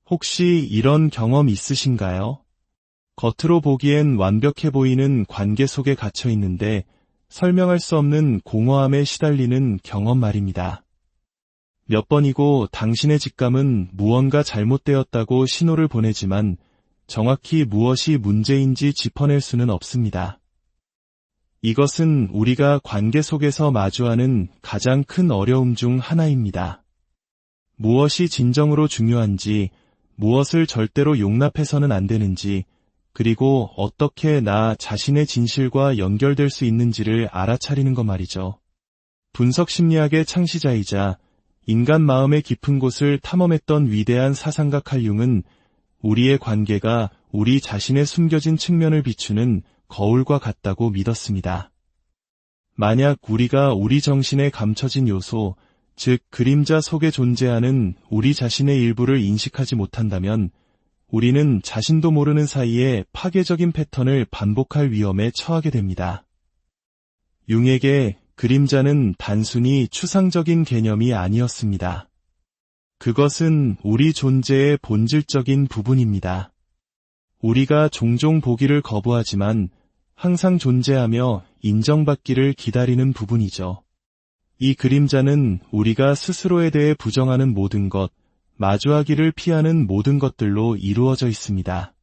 혹시 이런 경험 있으신가요? 겉으로 보기엔 완벽해 보이는 관계 속에 갇혀 있는데 설명할 수 없는 공허함에 시달리는 경험 말입니다. 몇 번이고 당신의 직감은 무언가 잘못되었다고 신호를 보내지만 정확히 무엇이 문제인지 짚어낼 수는 없습니다. 이것은 우리가 관계 속에서 마주하는 가장 큰 어려움 중 하나입니다. 무엇이 진정으로 중요한지, 무엇을 절대로 용납해서는 안 되는지, 그리고 어떻게 나 자신의 진실과 연결될 수 있는지를 알아차리는 것 말이죠. 분석 심리학의 창시자이자 인간 마음의 깊은 곳을 탐험했던 위대한 사상가 칼 융은 우리의 관계가 우리 자신의 숨겨진 측면을 비추는 거울과 같다고 믿었습니다. 만약 우리가 우리 정신에 감춰진 요소, 즉 그림자 속에 존재하는 우리 자신의 일부를 인식하지 못한다면 우리는 자신도 모르는 사이에 파괴적인 패턴을 반복할 위험에 처하게 됩니다. 융에게 그림자는 단순히 추상적인 개념이 아니었습니다. 그것은 우리 존재의 본질적인 부분입니다. 우리가 종종 보기를 거부하지만 항상 존재하며 인정받기를 기다리는 부분이죠. 이 그림자는 우리가 스스로에 대해 부정하는 모든 것, 마주하기를 피하는 모든 것들로 이루어져 있습니다.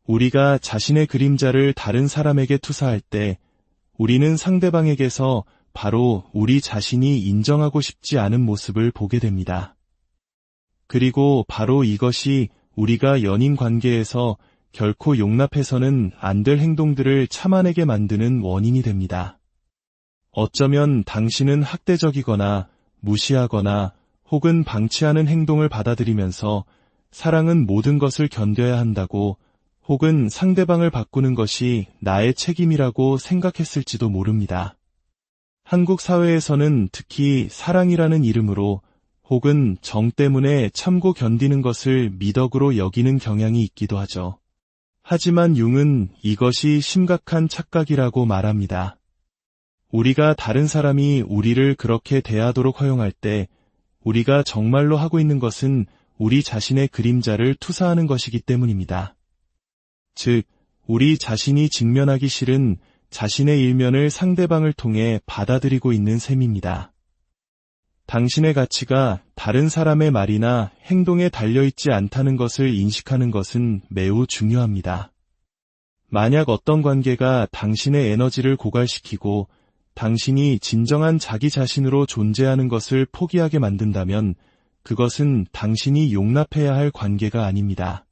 우리가 자신의 그림자를 다른 사람에게 투사할 때 우리는 상대방에게서 바로 우리 자신이 인정하고 싶지 않은 모습을 보게 됩니다. 그리고 바로 이것이 우리가 연인 관계에서 결코 용납해서는 안 될 행동들을 참아내게 만드는 원인이 됩니다. 어쩌면 당신은 학대적이거나 무시하거나 혹은 방치하는 행동을 받아들이면서 사랑은 모든 것을 견뎌야 한다고 혹은 상대방을 바꾸는 것이 나의 책임이라고 생각했을지도 모릅니다. 한국 사회에서는 특히 사랑이라는 이름으로 혹은 정 때문에 참고 견디는 것을 미덕으로 여기는 경향이 있기도 하죠. 하지만 융은 이것이 심각한 착각이라고 말합니다. 우리가 다른 사람이 우리를 그렇게 대하도록 허용할 때 우리가 정말로 하고 있는 것은 우리 자신의 그림자를 투사하는 것이기 때문입니다. 즉, 우리 자신이 직면하기 싫은 자신의 일면을 상대방을 통해 받아들이고 있는 셈입니다. 당신의 가치가 다른 사람의 말이나 행동에 달려있지 않다는 것을 인식하는 것은 매우 중요합니다. 만약 어떤 관계가 당신의 에너지를 고갈시키고 당신이 진정한 자기 자신으로 존재하는 것을 포기하게 만든다면 그것은 당신이 용납해야 할 관계가 아닙니다.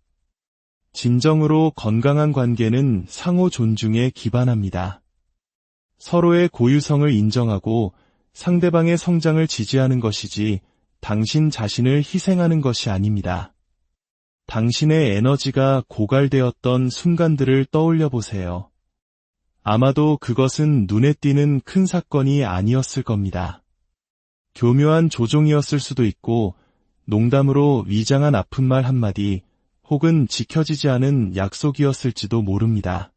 진정으로 건강한 관계는 상호 존중에 기반합니다. 서로의 고유성을 인정하고 상대방의 성장을 지지하는 것이지 당신 자신을 희생하는 것이 아닙니다. 당신의 에너지가 고갈되었던 순간들을 떠올려 보세요. 아마도 그것은 눈에 띄는 큰 사건이 아니었을 겁니다. 교묘한 조종이었을 수도 있고 농담으로 위장한 아픈 말 한마디 혹은 지켜지지 않은 약속이었을지도 모릅니다.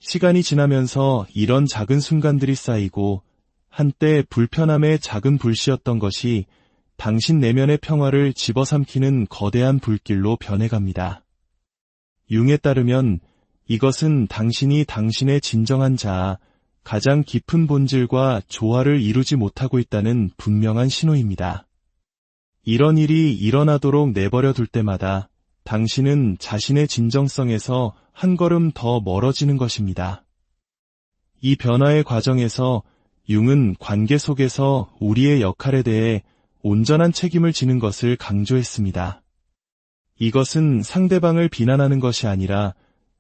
시간이 지나면서 이런 작은 순간들이 쌓이고 한때 불편함의 작은 불씨였던 것이 당신 내면의 평화를 집어삼키는 거대한 불길로 변해갑니다. 융에 따르면 이것은 당신이 당신의 진정한 자아, 가장 깊은 본질과 조화를 이루지 못하고 있다는 분명한 신호입니다. 이런 일이 일어나도록 내버려 둘 때마다 당신은 자신의 진정성에서 한 걸음 더 멀어지는 것입니다. 이 변화의 과정에서 융은 관계 속에서 우리의 역할에 대해 온전한 책임을 지는 것을 강조했습니다. 이것은 상대방을 비난하는 것이 아니라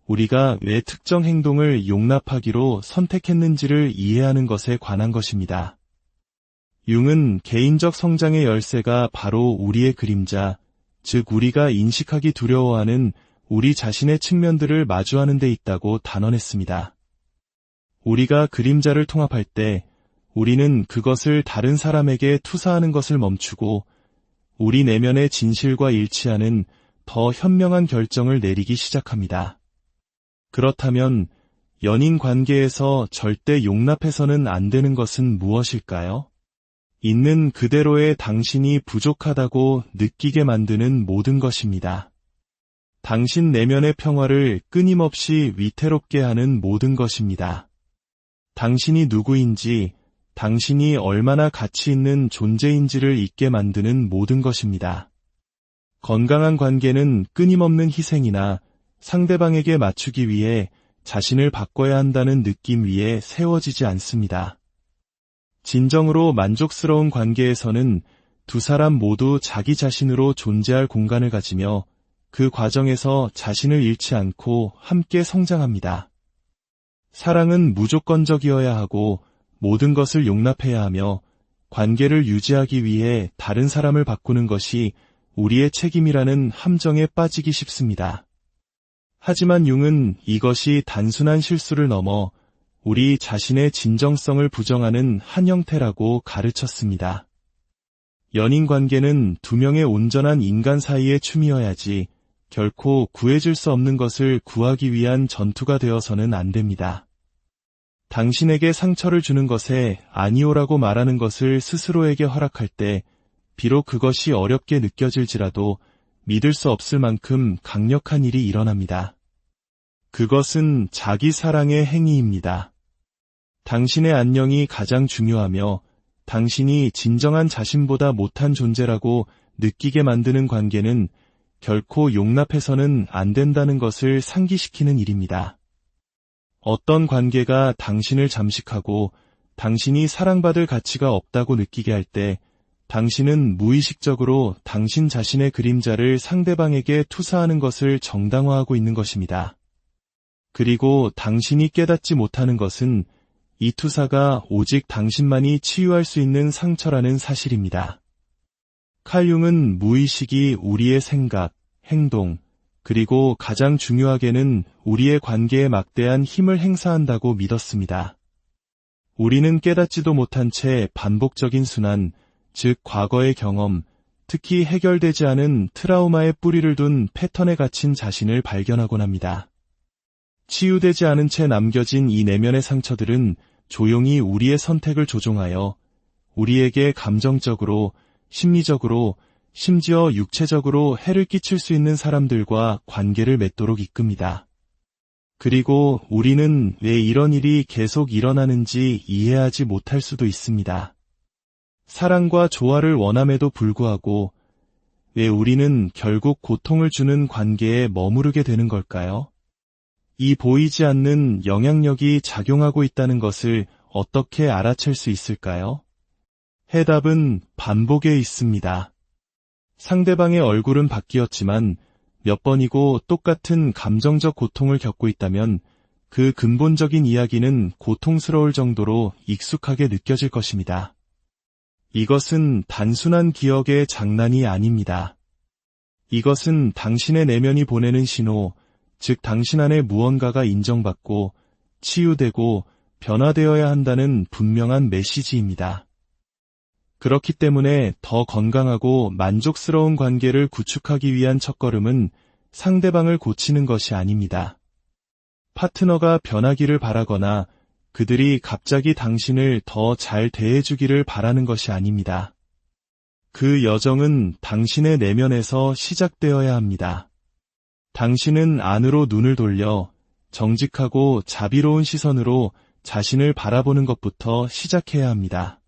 우리가 왜 특정 행동을 용납하기로 선택했는지를 이해하는 것에 관한 것입니다. 융은 개인적 성장의 열쇠가 바로 우리의 그림자, 즉 우리가 인식하기 두려워하는 우리 자신의 측면들을 마주하는 데 있다고 단언했습니다. 우리가 그림자를 통합할 때 우리는 그것을 다른 사람에게 투사하는 것을 멈추고 우리 내면의 진실과 일치하는 더 현명한 결정을 내리기 시작합니다. 그렇다면 연인 관계에서 절대 용납해서는 안 되는 것은 무엇일까요? 있는 그대로의 당신이 부족하다고 느끼게 만드는 모든 것입니다. 당신 내면의 평화를 끊임없이 위태롭게 하는 모든 것입니다. 당신이 누구인지, 당신이 얼마나 가치 있는 존재인지를 잊게 만드는 모든 것입니다. 건강한 관계는 끊임없는 희생이나 상대방에게 맞추기 위해 자신을 바꿔야 한다는 느낌 위에 세워지지 않습니다. 진정으로 만족스러운 관계에서는 두 사람 모두 자기 자신으로 존재할 공간을 가지며 그 과정에서 자신을 잃지 않고 함께 성장합니다. 사랑은 무조건적이어야 하고 모든 것을 용납해야 하며 관계를 유지하기 위해 다른 사람을 바꾸는 것이 우리의 책임이라는 함정에 빠지기 쉽습니다. 하지만 융은 이것이 단순한 실수를 넘어 우리 자신의 진정성을 부정하는 한 형태라고 가르쳤습니다. 연인 관계는 두 명의 온전한 인간 사이의 춤이어야지 결코 구해줄 수 없는 것을 구하기 위한 전투가 되어서는 안 됩니다. 당신에게 상처를 주는 것에 아니오라고 말하는 것을 스스로에게 허락할 때 비록 그것이 어렵게 느껴질지라도 믿을 수 없을 만큼 강력한 일이 일어납니다. 그것은 자기 사랑의 행위입니다. 당신의 안녕이 가장 중요하며 당신이 진정한 자신보다 못한 존재라고 느끼게 만드는 관계는 결코 용납해서는 안 된다는 것을 상기시키는 일입니다. 어떤 관계가 당신을 잠식하고 당신이 사랑받을 가치가 없다고 느끼게 할 때 당신은 무의식적으로 당신 자신의 그림자를 상대방에게 투사하는 것을 정당화하고 있는 것입니다. 그리고 당신이 깨닫지 못하는 것은 이 투사가 오직 당신만이 치유할 수 있는 상처라는 사실입니다. 칼 융은 무의식이 우리의 생각, 행동, 그리고 가장 중요하게는 우리의 관계에 막대한 힘을 행사한다고 믿었습니다. 우리는 깨닫지도 못한 채 반복적인 순환, 즉 과거의 경험, 특히 해결되지 않은 트라우마의 뿌리를 둔 패턴에 갇힌 자신을 발견하곤 합니다. 치유되지 않은 채 남겨진 이 내면의 상처들은 조용히 우리의 선택을 조종하여 우리에게 감정적으로, 심리적으로, 심지어 육체적으로 해를 끼칠 수 있는 사람들과 관계를 맺도록 이끕니다. 그리고 우리는 왜 이런 일이 계속 일어나는지 이해하지 못할 수도 있습니다. 사랑과 조화를 원함에도 불구하고 왜 우리는 결국 고통을 주는 관계에 머무르게 되는 걸까요? 이 보이지 않는 영향력이 작용하고 있다는 것을 어떻게 알아챌 수 있을까요? 해답은 반복에 있습니다. 상대방의 얼굴은 바뀌었지만 몇 번이고 똑같은 감정적 고통을 겪고 있다면 그 근본적인 이야기는 고통스러울 정도로 익숙하게 느껴질 것입니다. 이것은 단순한 기억의 장난이 아닙니다. 이것은 당신의 내면이 보내는 신호, 즉 당신 안에 무언가가 인정받고 치유되고 변화되어야 한다는 분명한 메시지입니다. 그렇기 때문에 더 건강하고 만족스러운 관계를 구축하기 위한 첫걸음은 상대방을 고치는 것이 아닙니다. 파트너가 변하기를 바라거나 그들이 갑자기 당신을 더 잘 대해주기를 바라는 것이 아닙니다. 그 여정은 당신의 내면에서 시작되어야 합니다. 당신은 안으로 눈을 돌려 정직하고 자비로운 시선으로 자신을 바라보는 것부터 시작해야 합니다.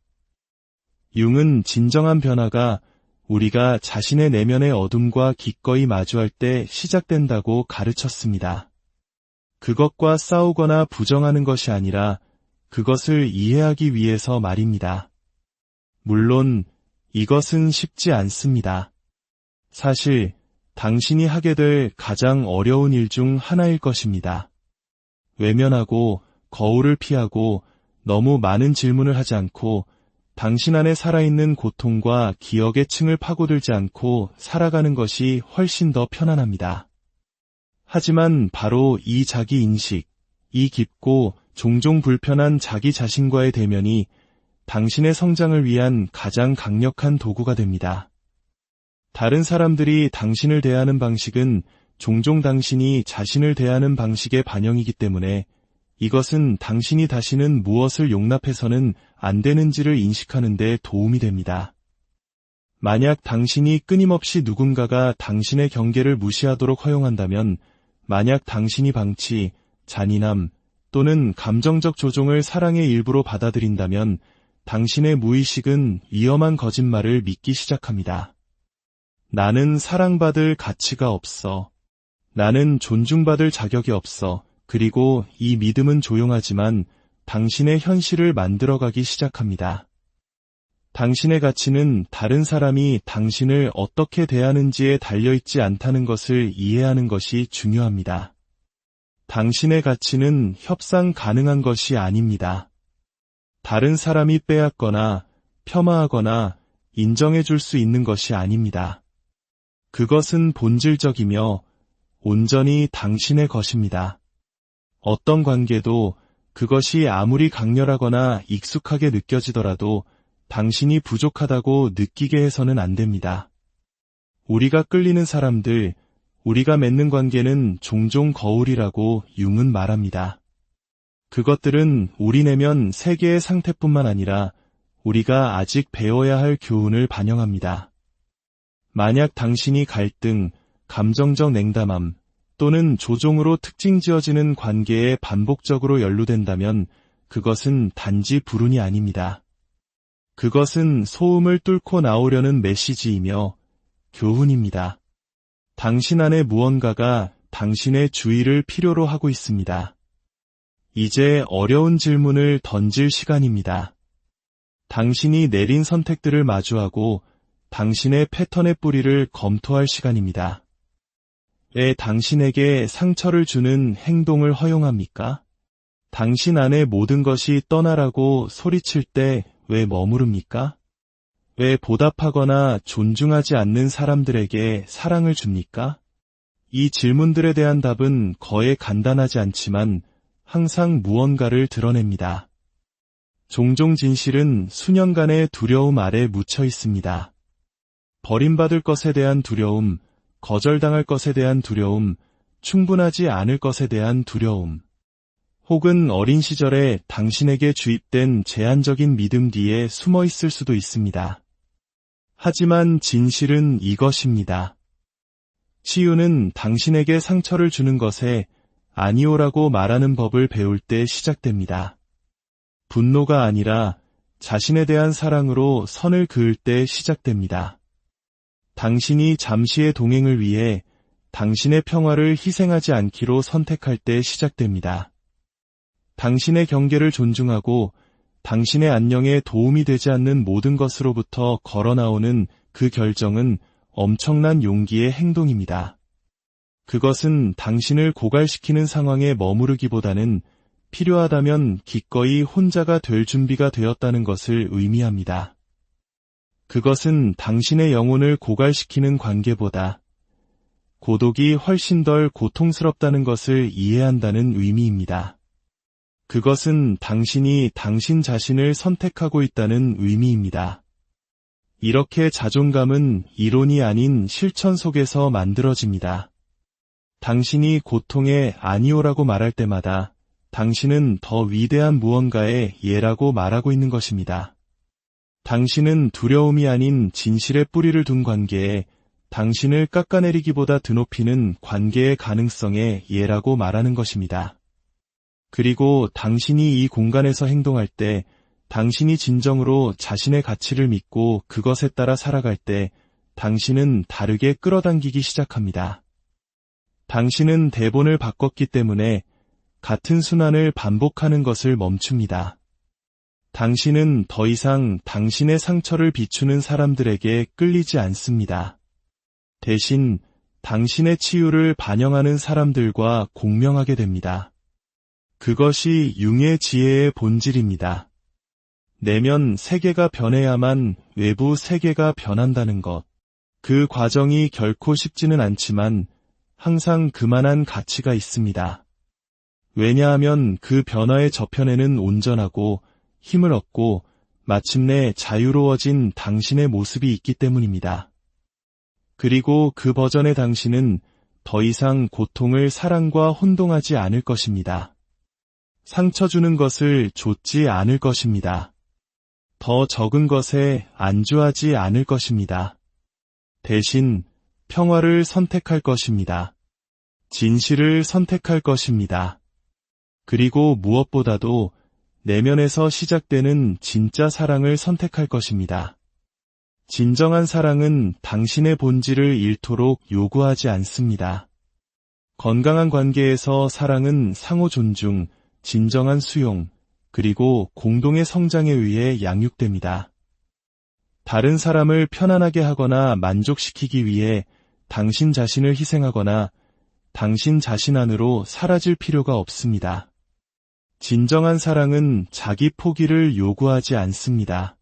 융은 진정한 변화가 우리가 자신의 내면의 어둠과 기꺼이 마주할 때 시작된다고 가르쳤습니다. 그것과 싸우거나 부정하는 것이 아니라 그것을 이해하기 위해서 말입니다. 물론 이것은 쉽지 않습니다. 사실 당신이 하게 될 가장 어려운 일 중 하나일 것입니다. 외면하고 거울을 피하고 너무 많은 질문을 하지 않고 당신 안에 살아있는 고통과 기억의 층을 파고들지 않고 살아가는 것이 훨씬 더 편안합니다. 하지만 바로 이 자기인식, 이 깊고 종종 불편한 자기 자신과의 대면이 당신의 성장을 위한 가장 강력한 도구가 됩니다. 다른 사람들이 당신을 대하는 방식은 종종 당신이 자신을 대하는 방식의 반영이기 때문에 이것은 당신이 다시는 무엇을 용납해서는 안 되는지를 인식하는 데 도움이 됩니다. 만약 당신이 끊임없이 누군가가 당신의 경계를 무시하도록 허용한다면, 만약 당신이 방치, 잔인함 또는 감정적 조종을 사랑의 일부로 받아들인다면 당신의 무의식은 위험한 거짓말을 믿기 시작합니다. 나는 사랑받을 가치가 없어. 나는 존중받을 자격이 없어. 그리고 이 믿음은 조용하지만 당신의 현실을 만들어가기 시작합니다. 당신의 가치는 다른 사람이 당신을 어떻게 대하는지에 달려있지 않다는 것을 이해하는 것이 중요합니다. 당신의 가치는 협상 가능한 것이 아닙니다. 다른 사람이 빼앗거나 폄하하거나 인정해 줄 수 있는 것이 아닙니다. 그것은 본질적이며 온전히 당신의 것입니다. 어떤 관계도 그것이 아무리 강렬하거나 익숙하게 느껴지더라도 당신이 부족하다고 느끼게 해서는 안 됩니다. 우리가 끌리는 사람들, 우리가 맺는 관계는 종종 거울이라고 융은 말합니다. 그것들은 우리 내면 세계의 상태뿐만 아니라 우리가 아직 배워야 할 교훈을 반영합니다. 만약 당신이 갈등, 감정적 냉담함 또는 조종으로 특징 지어지는 관계에 반복적으로 연루된다면 그것은 단지 불운이 아닙니다. 그것은 소음을 뚫고 나오려는 메시지이며 교훈입니다. 당신 안에 무언가가 당신의 주의를 필요로 하고 있습니다. 이제 어려운 질문을 던질 시간입니다. 당신이 내린 선택들을 마주하고 당신의 패턴의 뿌리를 검토할 시간입니다. 왜 당신에게 상처를 주는 행동을 허용합니까? 당신 안의 모든 것이 떠나라고 소리칠 때 왜 머무릅니까? 왜 보답하거나 존중하지 않는 사람들에게 사랑을 줍니까? 이 질문들에 대한 답은 거의 간단하지 않지만 항상 무언가를 드러냅니다. 종종 진실은 수년간의 두려움 아래 묻혀 있습니다. 버림받을 것에 대한 두려움, 거절당할 것에 대한 두려움, 충분하지 않을 것에 대한 두려움, 혹은 어린 시절에 당신에게 주입된 제한적인 믿음 뒤에 숨어 있을 수도 있습니다. 하지만 진실은 이것입니다. 치유는 당신에게 상처를 주는 것에 아니오라고 말하는 법을 배울 때 시작됩니다. 분노가 아니라 자신에 대한 사랑으로 선을 그을 때 시작됩니다. 당신이 잠시의 동행을 위해 당신의 평화를 희생하지 않기로 선택할 때 시작됩니다. 당신의 경계를 존중하고 당신의 안녕에 도움이 되지 않는 모든 것으로부터 걸어나오는 그 결정은 엄청난 용기의 행동입니다. 그것은 당신을 고갈시키는 상황에 머무르기보다는 필요하다면 기꺼이 혼자가 될 준비가 되었다는 것을 의미합니다. 그것은 당신의 영혼을 고갈시키는 관계보다 고독이 훨씬 덜 고통스럽다는 것을 이해한다는 의미입니다. 그것은 당신이 당신 자신을 선택하고 있다는 의미입니다. 이렇게 자존감은 이론이 아닌 실천 속에서 만들어집니다. 당신이 고통에 아니오라고 말할 때마다 당신은 더 위대한 무언가의 예라고 말하고 있는 것입니다. 당신은 두려움이 아닌 진실의 뿌리를 둔 관계에 당신을 깎아내리기보다 드높이는 관계의 가능성에 예라고 말하는 것입니다. 그리고 당신이 이 공간에서 행동할 때, 당신이 진정으로 자신의 가치를 믿고 그것에 따라 살아갈 때, 당신은 다르게 끌어당기기 시작합니다. 당신은 대본을 바꿨기 때문에 같은 순환을 반복하는 것을 멈춥니다. 당신은 더 이상 당신의 상처를 비추는 사람들에게 끌리지 않습니다. 대신 당신의 치유를 반영하는 사람들과 공명하게 됩니다. 그것이 융의 지혜의 본질입니다. 내면 세계가 변해야만 외부 세계가 변한다는 것. 그 과정이 결코 쉽지는 않지만 항상 그만한 가치가 있습니다. 왜냐하면 그 변화의 저편에는 온전하고 힘을 얻고 마침내 자유로워진 당신의 모습이 있기 때문입니다. 그리고 그 버전의 당신은 더 이상 고통을 사랑과 혼동하지 않을 것입니다. 상처 주는 것을 좇지 않을 것입니다. 더 적은 것에 안주하지 않을 것입니다. 대신 평화를 선택할 것입니다. 진실을 선택할 것입니다. 그리고 무엇보다도 내면에서 시작되는 진짜 사랑을 선택할 것입니다. 진정한 사랑은 당신의 본질을 잃도록 요구하지 않습니다. 건강한 관계에서 사랑은 상호 존중, 진정한 수용, 그리고 공동의 성장에 의해 양육됩니다. 다른 사람을 편안하게 하거나 만족시키기 위해 당신 자신을 희생하거나 당신 자신 안으로 사라질 필요가 없습니다. 진정한 사랑은 자기 포기를 요구하지 않습니다.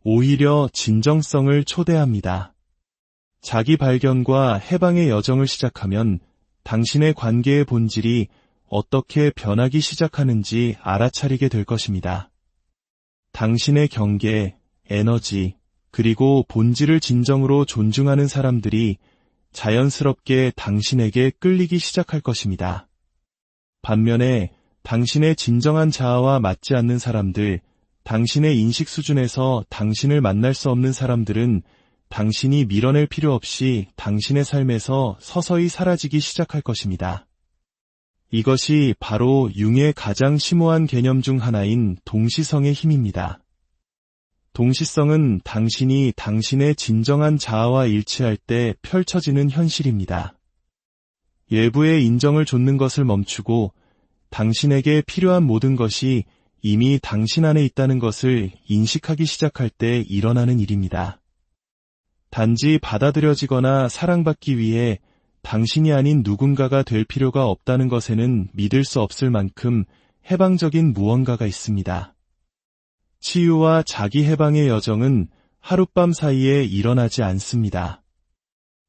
오히려 진정성을 초대합니다. 자기 발견과 해방의 여정을 시작하면 당신의 관계의 본질이 어떻게 변하기 시작하는지 알아차리게 될 것입니다. 당신의 경계, 에너지, 그리고 본질을 진정으로 존중하는 사람들이 자연스럽게 당신에게 끌리기 시작할 것입니다. 반면에 당신의 진정한 자아와 맞지 않는 사람들, 당신의 인식 수준에서 당신을 만날 수 없는 사람들은 당신이 밀어낼 필요 없이 당신의 삶에서 서서히 사라지기 시작할 것입니다. 이것이 바로 융의 가장 심오한 개념 중 하나인 동시성의 힘입니다. 동시성은 당신이 당신의 진정한 자아와 일치할 때 펼쳐지는 현실입니다. 외부의 인정을 좇는 것을 멈추고 당신에게 필요한 모든 것이 이미 당신 안에 있다는 것을 인식하기 시작할 때 일어나는 일입니다. 단지 받아들여지거나 사랑받기 위해 당신이 아닌 누군가가 될 필요가 없다는 것에는 믿을 수 없을 만큼 해방적인 무언가가 있습니다. 치유와 자기 해방의 여정은 하룻밤 사이에 일어나지 않습니다.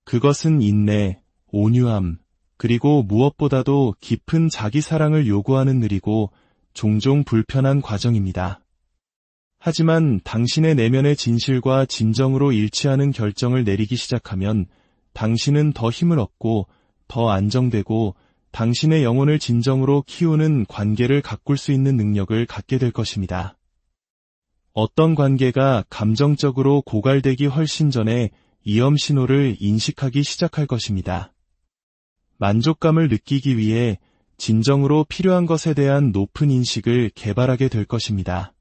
그것은 인내, 온유함, 그리고 무엇보다도 깊은 자기 사랑을 요구하는 느리고 종종 불편한 과정입니다. 하지만 당신의 내면의 진실과 진정으로 일치하는 결정을 내리기 시작하면 당신은 더 힘을 얻고 더 안정되고 당신의 영혼을 진정으로 키우는 관계를 가꿀 수 있는 능력을 갖게 될 것입니다. 어떤 관계가 감정적으로 고갈되기 훨씬 전에 위험 신호를 인식하기 시작할 것입니다. 만족감을 느끼기 위해 진정으로 필요한 것에 대한 높은 인식을 개발하게 될 것입니다.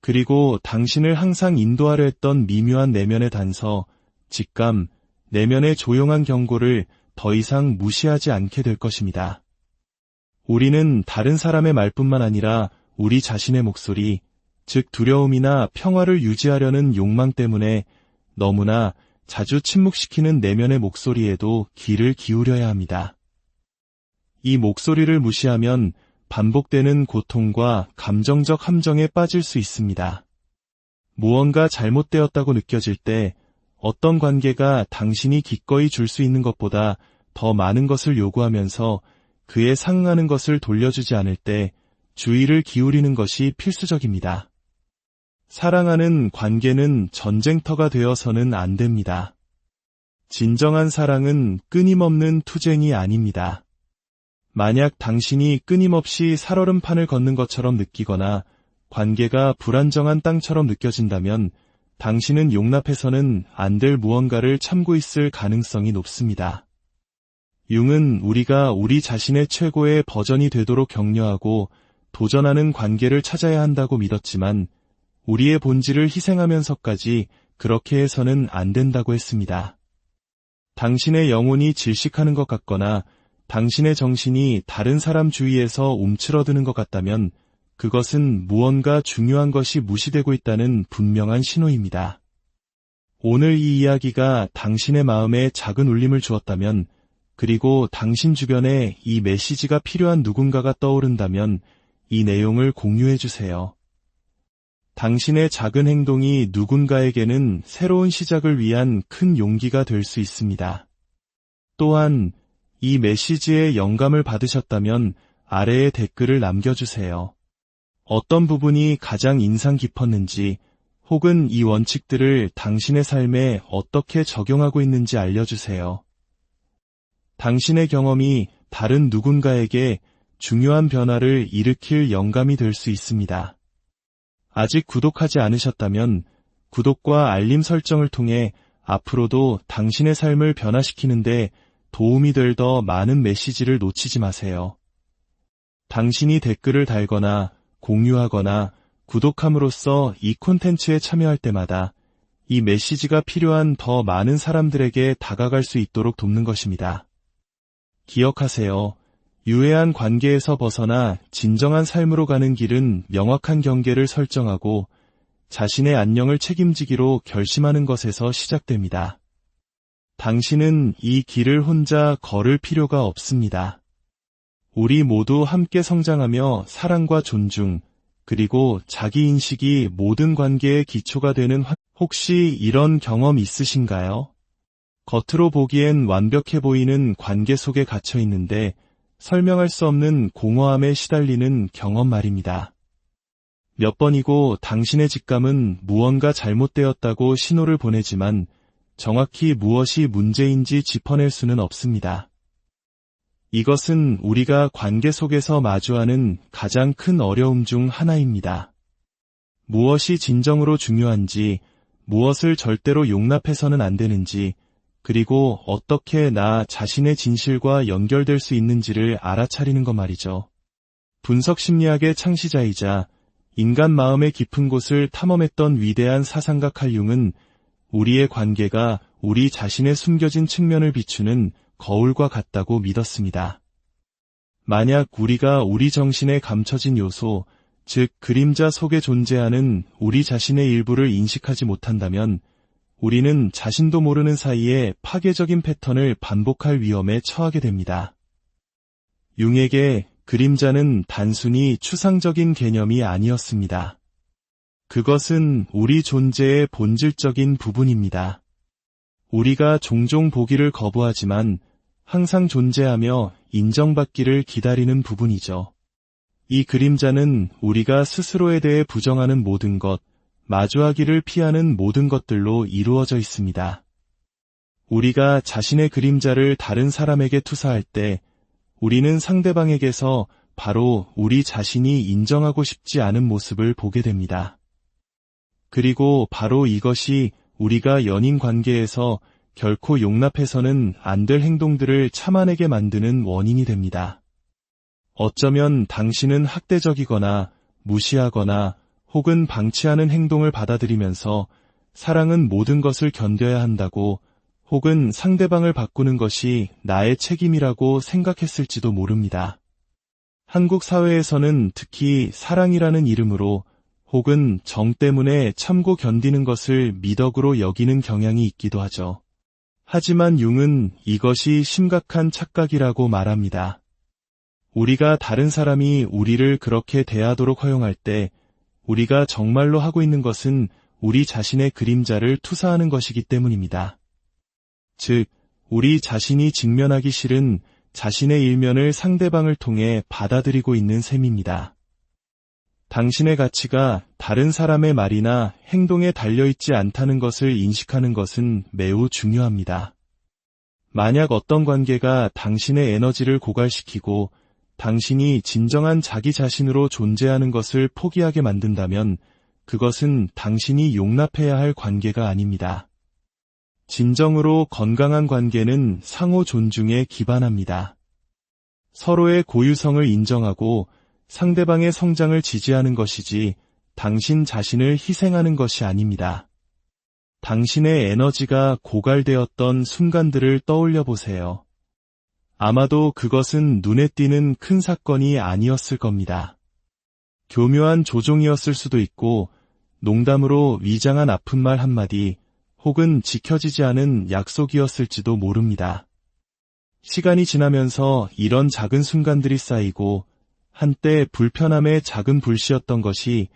그리고 당신을 항상 인도하려 했던 미묘한 내면의 단서, 직감, 내면의 조용한 경고를 더 이상 무시하지 않게 될 것입니다. 우리는 다른 사람의 말뿐만 아니라 우리 자신의 목소리, 즉 두려움이나 평화를 유지하려는 욕망 때문에 너무나 자주 침묵시키는 내면의 목소리에도 귀를 기울여야 합니다. 이 목소리를 무시하면 반복되는 고통과 감정적 함정에 빠질 수 있습니다. 무언가 잘못되었다고 느껴질 때 어떤 관계가 당신이 기꺼이 줄 수 있는 것보다 더 많은 것을 요구하면서 그에 상응하는 것을 돌려주지 않을 때 주의를 기울이는 것이 필수적입니다. 사랑하는 관계는 전쟁터가 되어서는 안 됩니다. 진정한 사랑은 끊임없는 투쟁이 아닙니다. 만약 당신이 끊임없이 살얼음판을 걷는 것처럼 느끼거나 관계가 불안정한 땅처럼 느껴진다면 당신은 용납해서는 안 될 무언가를 참고 있을 가능성이 높습니다. 융은 우리가 우리 자신의 최고의 버전이 되도록 격려하고 도전하는 관계를 찾아야 한다고 믿었지만 우리의 본질을 희생하면서까지 그렇게 해서는 안 된다고 했습니다. 당신의 영혼이 질식하는 것 같거나 당신의 정신이 다른 사람 주위에서 움츠러드는 것 같다면 그것은 무언가 중요한 것이 무시되고 있다는 분명한 신호입니다. 오늘 이 이야기가 당신의 마음에 작은 울림을 주었다면, 그리고 당신 주변에 이 메시지가 필요한 누군가가 떠오른다면 이 내용을 공유해 주세요. 당신의 작은 행동이 누군가에게는 새로운 시작을 위한 큰 용기가 될 수 있습니다. 또한 이 메시지에 영감을 받으셨다면 아래에 댓글을 남겨주세요. 어떤 부분이 가장 인상 깊었는지 혹은 이 원칙들을 당신의 삶에 어떻게 적용하고 있는지 알려주세요. 당신의 경험이 다른 누군가에게 중요한 변화를 일으킬 영감이 될 수 있습니다. 아직 구독하지 않으셨다면 구독과 알림 설정을 통해 앞으로도 당신의 삶을 변화시키는데 도움이 될 더 많은 메시지를 놓치지 마세요. 당신이 댓글을 달거나 공유하거나 구독함으로써 이 콘텐츠에 참여할 때마다 이 메시지가 필요한 더 많은 사람들에게 다가갈 수 있도록 돕는 것입니다. 기억하세요. 유해한 관계에서 벗어나 진정한 삶으로 가는 길은 명확한 경계를 설정하고 자신의 안녕을 책임지기로 결심하는 것에서 시작됩니다. 당신은 이 길을 혼자 걸을 필요가 없습니다. 우리 모두 함께 성장하며 사랑과 존중, 그리고 자기인식이 모든 관계의 기초가 되는 혹시 이런 경험 있으신가요? 겉으로 보기엔 완벽해 보이는 관계 속에 갇혀 있는데 설명할 수 없는 공허함에 시달리는 경험 말입니다. 몇 번이고 당신의 직감은 무언가 잘못되었다고 신호를 보내지만 정확히 무엇이 문제인지 짚어낼 수는 없습니다. 이것은 우리가 관계 속에서 마주하는 가장 큰 어려움 중 하나입니다. 무엇이 진정으로 중요한지, 무엇을 절대로 용납해서는 안 되는지, 그리고 어떻게 나 자신의 진실과 연결될 수 있는지를 알아차리는 것 말이죠. 분석 심리학의 창시자이자 인간 마음의 깊은 곳을 탐험했던 위대한 사상가 칼 융은 우리의 관계가 우리 자신의 숨겨진 측면을 비추는 거울과 같다고 믿었습니다. 만약 우리가 우리 정신에 감춰진 요소, 즉 그림자 속에 존재하는 우리 자신의 일부를 인식하지 못한다면 우리는 자신도 모르는 사이에 파괴적인 패턴을 반복할 위험에 처하게 됩니다. 융에게 그림자는 단순히 추상적인 개념이 아니었습니다. 그것은 우리 존재의 본질적인 부분입니다. 우리가 종종 보기를 거부하지만 항상 존재하며 인정받기를 기다리는 부분이죠. 이 그림자는 우리가 스스로에 대해 부정하는 모든 것, 마주하기를 피하는 모든 것들로 이루어져 있습니다. 우리가 자신의 그림자를 다른 사람에게 투사할 때 우리는 상대방에게서 바로 우리 자신이 인정하고 싶지 않은 모습을 보게 됩니다. 그리고 바로 이것이 우리가 연인 관계에서 결코 용납해서는 안 될 행동들을 참아내게 만드는 원인이 됩니다. 어쩌면 당신은 학대적이거나 무시하거나 혹은 방치하는 행동을 받아들이면서 사랑은 모든 것을 견뎌야 한다고 혹은 상대방을 바꾸는 것이 나의 책임이라고 생각했을지도 모릅니다. 한국 사회에서는 특히 사랑이라는 이름으로 혹은 정 때문에 참고 견디는 것을 미덕으로 여기는 경향이 있기도 하죠. 하지만 융은 이것이 심각한 착각이라고 말합니다. 우리가 다른 사람이 우리를 그렇게 대하도록 허용할 때 우리가 정말로 하고 있는 것은 우리 자신의 그림자를 투사하는 것이기 때문입니다. 즉, 우리 자신이 직면하기 싫은 자신의 일면을 상대방을 통해 받아들이고 있는 셈입니다. 당신의 가치가 다른 사람의 말이나 행동에 달려있지 않다는 것을 인식하는 것은 매우 중요합니다. 만약 어떤 관계가 당신의 에너지를 고갈시키고 당신이 진정한 자기 자신으로 존재하는 것을 포기하게 만든다면 그것은 당신이 용납해야 할 관계가 아닙니다. 진정으로 건강한 관계는 상호 존중에 기반합니다. 서로의 고유성을 인정하고 상대방의 성장을 지지하는 것이지 당신 자신을 희생하는 것이 아닙니다. 당신의 에너지가 고갈되었던 순간들을 떠올려 보세요. 아마도 그것은 눈에 띄는 큰 사건이 아니었을 겁니다. 교묘한 조종이었을 수도 있고 농담으로 위장한 아픈 말 한마디 혹은 지켜지지 않은 약속이었을지도 모릅니다. 시간이 지나면서 이런 작은 순간들이 쌓이고 한때 불편함의 작은 불씨였던 것이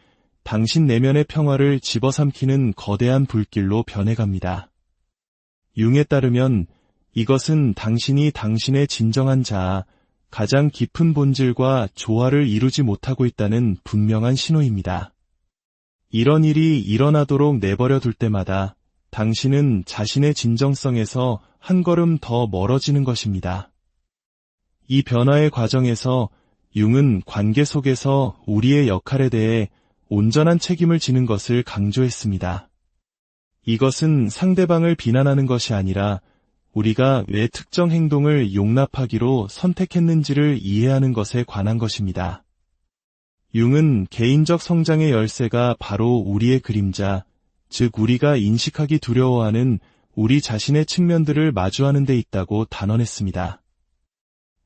당신 내면의 평화를 집어삼키는 거대한 불길로 변해갑니다. 융에 따르면 이것은 당신이 당신의 진정한 자아, 가장 깊은 본질과 조화를 이루지 못하고 있다는 분명한 신호입니다. 이런 일이 일어나도록 내버려 둘 때마다 당신은 자신의 진정성에서 한 걸음 더 멀어지는 것입니다. 이 변화의 과정에서 융은 관계 속에서 우리의 역할에 대해 온전한 책임을 지는 것을 강조했습니다. 이것은 상대방을 비난하는 것이 아니라 우리가 왜 특정 행동을 용납하기로 선택했는지를 이해하는 것에 관한 것입니다. 융은 개인적 성장의 열쇠가 바로 우리의 그림자, 즉 우리가 인식하기 두려워하는 우리 자신의 측면들을 마주하는 데 있다고 단언했습니다.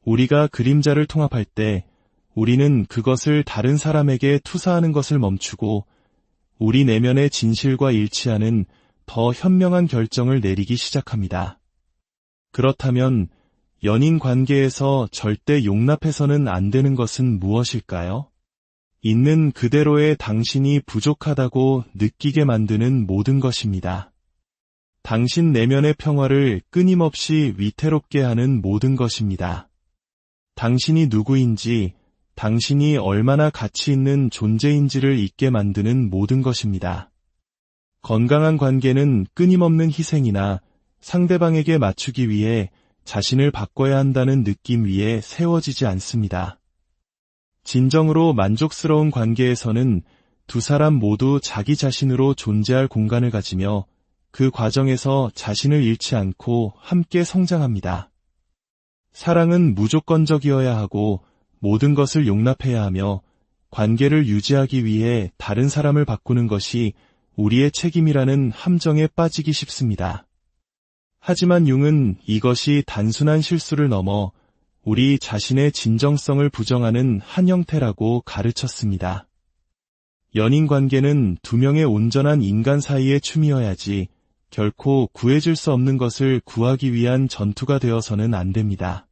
우리가 그림자를 통합할 때 우리는 그것을 다른 사람에게 투사하는 것을 멈추고 우리 내면의 진실과 일치하는 더 현명한 결정을 내리기 시작합니다. 그렇다면 연인 관계에서 절대 용납해서는 안 되는 것은 무엇일까요? 있는 그대로의 당신이 부족하다고 느끼게 만드는 모든 것입니다. 당신 내면의 평화를 끊임없이 위태롭게 하는 모든 것입니다. 당신이 누구인지, 당신이 얼마나 가치 있는 존재인지를 잊게 만드는 모든 것입니다. 건강한 관계는 끊임없는 희생이나 상대방에게 맞추기 위해 자신을 바꿔야 한다는 느낌 위에 세워지지 않습니다. 진정으로 만족스러운 관계에서는 두 사람 모두 자기 자신으로 존재할 공간을 가지며 그 과정에서 자신을 잃지 않고 함께 성장합니다. 사랑은 무조건적이어야 하고 모든 것을 용납해야 하며 관계를 유지하기 위해 다른 사람을 바꾸는 것이 우리의 책임이라는 함정에 빠지기 쉽습니다. 하지만 융은 이것이 단순한 실수를 넘어 우리 자신의 진정성을 부정하는 한 형태라고 가르쳤습니다. 연인 관계는 두 명의 온전한 인간 사이의 춤이어야지 결코 구해줄 수 없는 것을 구하기 위한 전투가 되어서는 안 됩니다.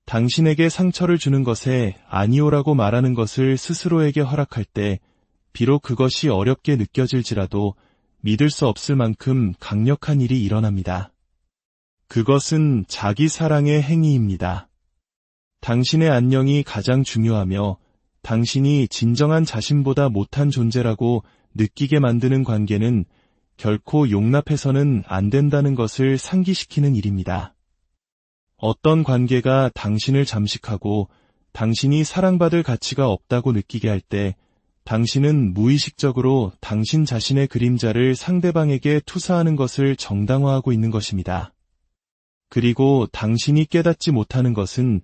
당신에게 상처를 주는 것에 아니오라고 말하는 것을 스스로에게 허락할 때 비록 그것이 어렵게 느껴질지라도 믿을 수 없을 만큼 강력한 일이 일어납니다. 그것은 자기 사랑의 행위입니다. 당신의 안녕이 가장 중요하며 당신이 진정한 자신보다 못한 존재라고 느끼게 만드는 관계는 결코 용납해서는 안 된다는 것을 상기시키는 일입니다. 어떤 관계가 당신을 잠식하고 당신이 사랑받을 가치가 없다고 느끼게 할 때 당신은 무의식적으로 당신 자신의 그림자를 상대방에게 투사하는 것을 정당화하고 있는 것입니다. 그리고 당신이 깨닫지 못하는 것은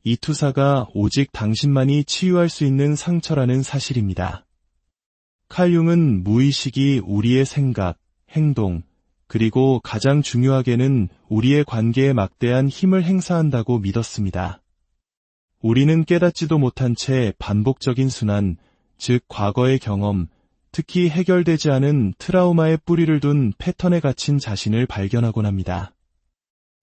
이 투사가 오직 당신만이 치유할 수 있는 상처라는 사실입니다. 칼 융은 무의식이 우리의 생각, 행동, 그리고 가장 중요하게는 우리의 관계에 막대한 힘을 행사한다고 믿었습니다. 우리는 깨닫지도 못한 채 반복적인 순환, 즉 과거의 경험, 특히 해결되지 않은 트라우마의 뿌리를 둔 패턴에 갇힌 자신을 발견하곤 합니다.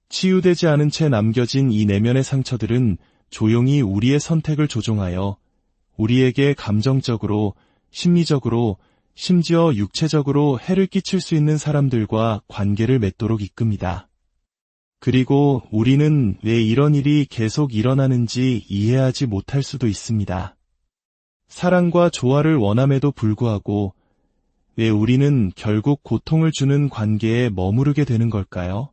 치유되지 않은 채 남겨진 이 내면의 상처들은 조용히 우리의 선택을 조종하여 우리에게 감정적으로, 심리적으로, 심지어 육체적으로 해를 끼칠 수 있는 사람들과 관계를 맺도록 이끕니다. 그리고 우리는 왜 이런 일이 계속 일어나는지 이해하지 못할 수도 있습니다. 사랑과 조화를 원함에도 불구하고 왜 우리는 결국 고통을 주는 관계에 머무르게 되는 걸까요?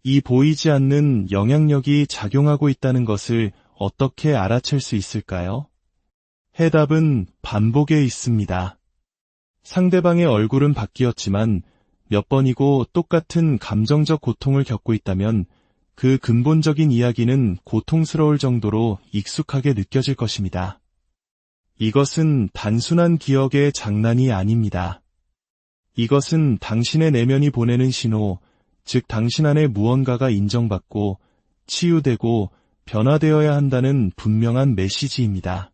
이 보이지 않는 영향력이 작용하고 있다는 것을 어떻게 알아챌 수 있을까요? 해답은 반복에 있습니다. 상대방의 얼굴은 바뀌었지만 몇 번이고 똑같은 감정적 고통을 겪고 있다면 그 근본적인 이야기는 고통스러울 정도로 익숙하게 느껴질 것입니다. 이것은 단순한 기억의 장난이 아닙니다. 이것은 당신의 내면이 보내는 신호, 즉 당신 안에 무언가가 인정받고 치유되고 변화되어야 한다는 분명한 메시지입니다.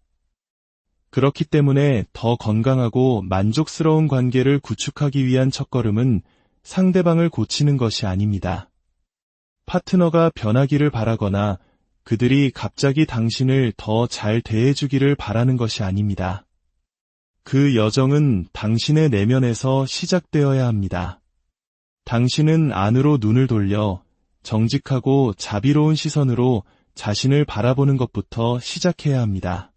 그렇기 때문에 더 건강하고 만족스러운 관계를 구축하기 위한 첫걸음은 상대방을 고치는 것이 아닙니다. 파트너가 변하기를 바라거나 그들이 갑자기 당신을 더 잘 대해주기를 바라는 것이 아닙니다. 그 여정은 당신의 내면에서 시작되어야 합니다. 당신은 안으로 눈을 돌려 정직하고 자비로운 시선으로 자신을 바라보는 것부터 시작해야 합니다.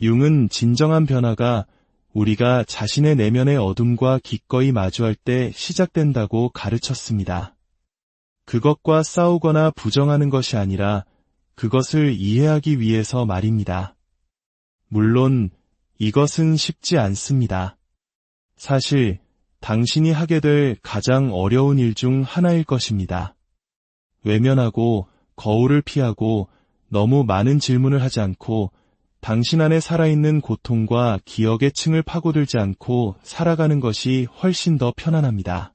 융은 진정한 변화가 우리가 자신의 내면의 어둠과 기꺼이 마주할 때 시작된다고 가르쳤습니다. 그것과 싸우거나 부정하는 것이 아니라 그것을 이해하기 위해서 말입니다. 물론 이것은 쉽지 않습니다. 사실 당신이 하게 될 가장 어려운 일 중 하나일 것입니다. 외면하고 거울을 피하고 너무 많은 질문을 하지 않고 당신 안에 살아있는 고통과 기억의 층을 파고들지 않고 살아가는 것이 훨씬 더 편안합니다.